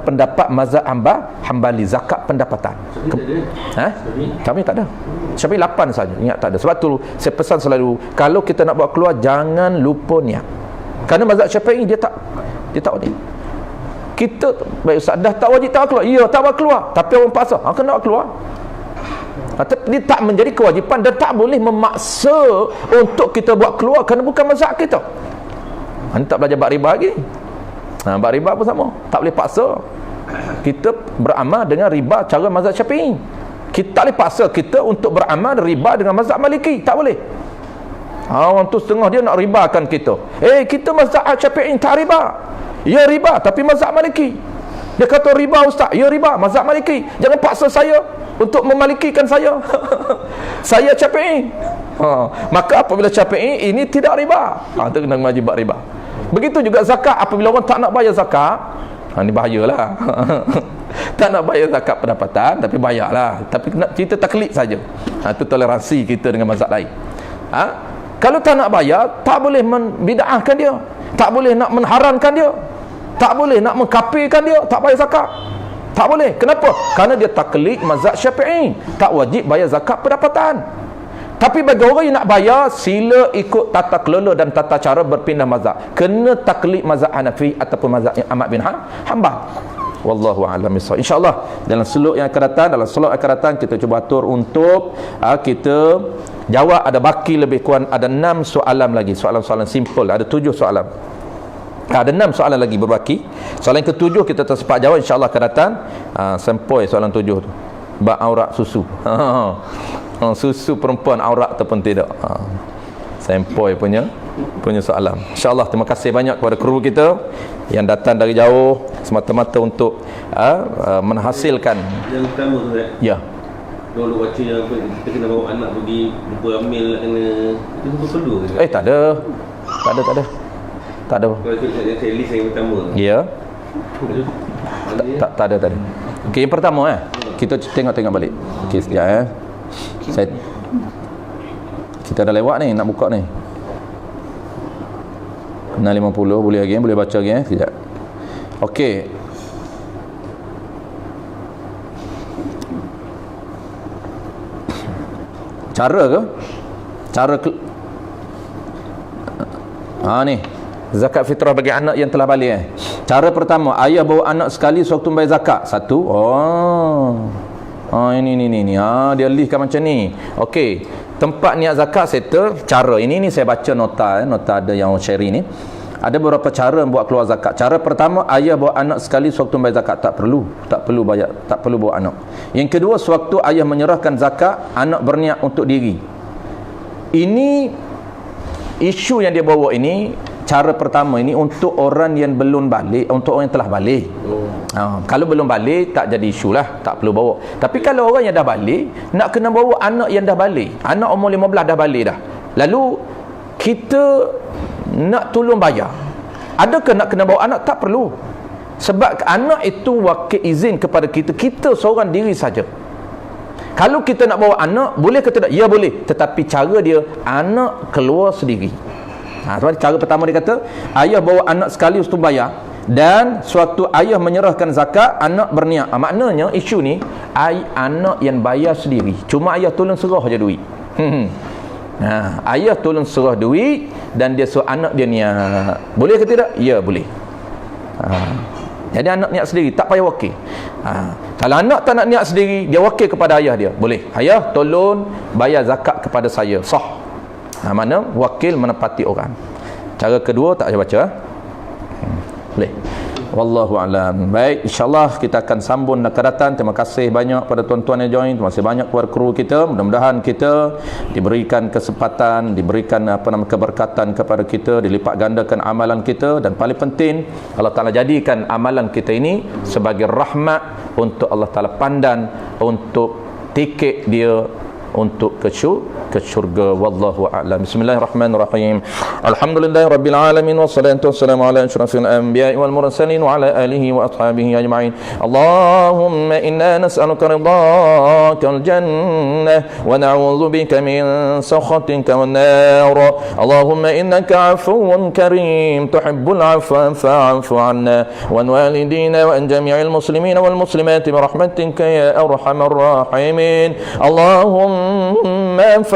Pendapat mazhab Hambali, zakat pendapatan. Kami tak ada. Syafi'i 8 saja. Ingat, tak ada. Sebab tu saya pesan selalu, kalau kita nak buat keluar, jangan lupa niat. Kerana mazhab Syafi'i dia tak wajib. Kita baik ustaz, dah tak wajib tak keluar. Ya, tak buat keluar, tapi orang paksa, kena buat keluar. Dia tak menjadi kewajipan dan tak boleh memaksa untuk kita buat keluar kerana bukan mazhab kita. Anda tak belajar bab riba lagi. Bab riba pun sama, tak boleh paksa kita beramal dengan riba cara mazhab Syafi'i. Kita tak boleh paksa kita untuk beramal riba dengan mazhab Maliki, tak boleh. Orang tu setengah dia nak ribakan kita. Kita mazhab Syafi'i tak riba. Ya riba, tapi mazhab Maliki. Dia kata riba ustaz, ya riba, mazhab Maliki. Jangan paksa saya untuk memalikikan saya. Saya Syafi'i. Maka apabila Syafi'i ini tidak riba, itu kena mengaji bab riba. Begitu juga zakat. Apabila orang tak nak bayar zakat, ini bahayalah. Tak nak bayar zakat pendapatan, tapi bayarlah. Tapi nak cerita taklid saja. Itu toleransi kita dengan mazhab lain. Kalau tak nak bayar, tak boleh membid'ahkan dia, tak boleh nak mengharamkan dia, tak boleh nak mengkafirkan dia, tak bayar zakat. Tak boleh. Kenapa? Kerana dia taklid mazhab Syafi'i, tak wajib bayar zakat pendapatan. Tapi bagi orang yang nak bayar, sila ikut tata kelola dan tata cara berpindah mazhab. Kena taklid mazhab Hanafi ataupun mazhab Ahmad bin Hanbal. Wallahu a'lam bissawab. InsyaAllah dalam slot yang akan datang, kita cuba atur untuk kita jawab. Ada baki lebih kurang ada 6 soalan lagi. Soalan-soalan simple. Ada 7 soalan. Ada 6 soalan lagi berbaki. Soalan ke-7 kita tersempat jawab, insyaAllah akan datang. Sempoi soalan 7 tu. Bab aurat susu. Susu perempuan aurat ataupun tidak. Sempoi punya soalan. InsyaAllah terima kasih banyak kepada kru kita yang datang dari jauh semata-mata untuk menghasilkan. Yang pertama tu ya. Dulu baca yang kita kena bawa anak pergi jumpa amil, kena itu perlu ke? Tak ada. Tak ada. Kalau ikut saya list yang pertama. Ya. Tak ada. Okey, yang pertama kita tengok balik. Okey, sekejap kita dah lewat ni, nak buka ni 6.50 boleh lagi, boleh baca lagi sekejap. Okey, Cara ke? Cara ni zakat fitrah bagi anak yang telah balik. Cara pertama, ayah bawa anak sekali sewaktu bayar zakat. Satu. Ini. Dia listkan macam ni. Okey. Tempat niat zakat settle. Cara ini saya baca nota ada yang sharing ni. Ada beberapa cara buat keluar zakat. Cara pertama, ayah bawa anak sekali sewaktu bayar zakat. Tak perlu bawa anak. Yang kedua, sewaktu ayah menyerahkan zakat, anak berniat untuk diri. Ini isu yang dia bawa ini, cara pertama ini untuk orang yang belum balik, untuk orang yang telah balik. Kalau belum balik tak jadi isu lah, tak perlu bawa. Tapi kalau orang yang dah balik, nak kena bawa anak yang dah balik, anak umur 15 dah balik dah, lalu kita nak tolong bayar, adakah nak kena bawa anak? Tak perlu. Sebab anak itu wakil izin kepada kita seorang diri saja. Kalau kita nak bawa anak, boleh ke tidak? Ya boleh, tetapi cara dia, anak keluar sendiri. Cara pertama dia kata, ayah bawa anak sekali untuk bayar, dan suatu ayah menyerahkan zakat, anak berniat. Maknanya isu ni, anak yang bayar sendiri, cuma ayah tolong serah je duit. Ayah tolong serah duit, dan dia suruh anak dia niat. Boleh ke tidak? Ya boleh. Jadi anak niat sendiri, tak payah wakil. Kalau anak tak nak niat sendiri, dia wakil kepada ayah dia. Boleh. Ayah tolong bayar zakat kepada saya. Sah. Mana wakil menepati orang. Cara kedua tak payah baca. Boleh. Wallahu alam. Baik, insya-Allah kita akan sambung nak datang. Terima kasih banyak pada tuan-tuan yang join. Terima kasih banyak kepada kru kita. Mudah-mudahan kita diberikan kesempatan, diberikan keberkatan kepada kita, dilipat gandakan amalan kita, dan paling penting Allah Taala jadikan amalan kita ini sebagai rahmat untuk Allah Taala pandang, untuk tiket dia untuk ke syurga. Wallahu a'lam. Bismillahirrahmanirrahim. Alhamdulillahirabbil alamin, wassalatu wassalamu ala asyrafil anbiya'i wal mursalin wa ala alihi wa ashabihi ajma'in. Allahumma inna nas'aluka ridhakal jannah wa na'udzu bika min sakhatika wan nar. Allahumma innaka 'afuwun karim tuhibbul 'afwa fa'fu 'anna wa an walidina wa an jami'il muslimina wal muslimati bi rahmatika ya arhamar rahimin. Allahumma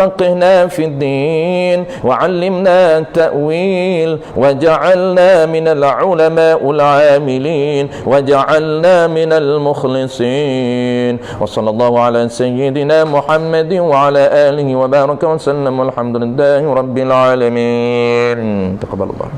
فقهنا في الدين وعلمنا التأويل وجعلنا من العلماء العاملين وجعلنا من المخلصين وصلى الله على سيدنا محمد وعلى آله وبارك وسلم والحمد لله رب العالمين. تقبل الله.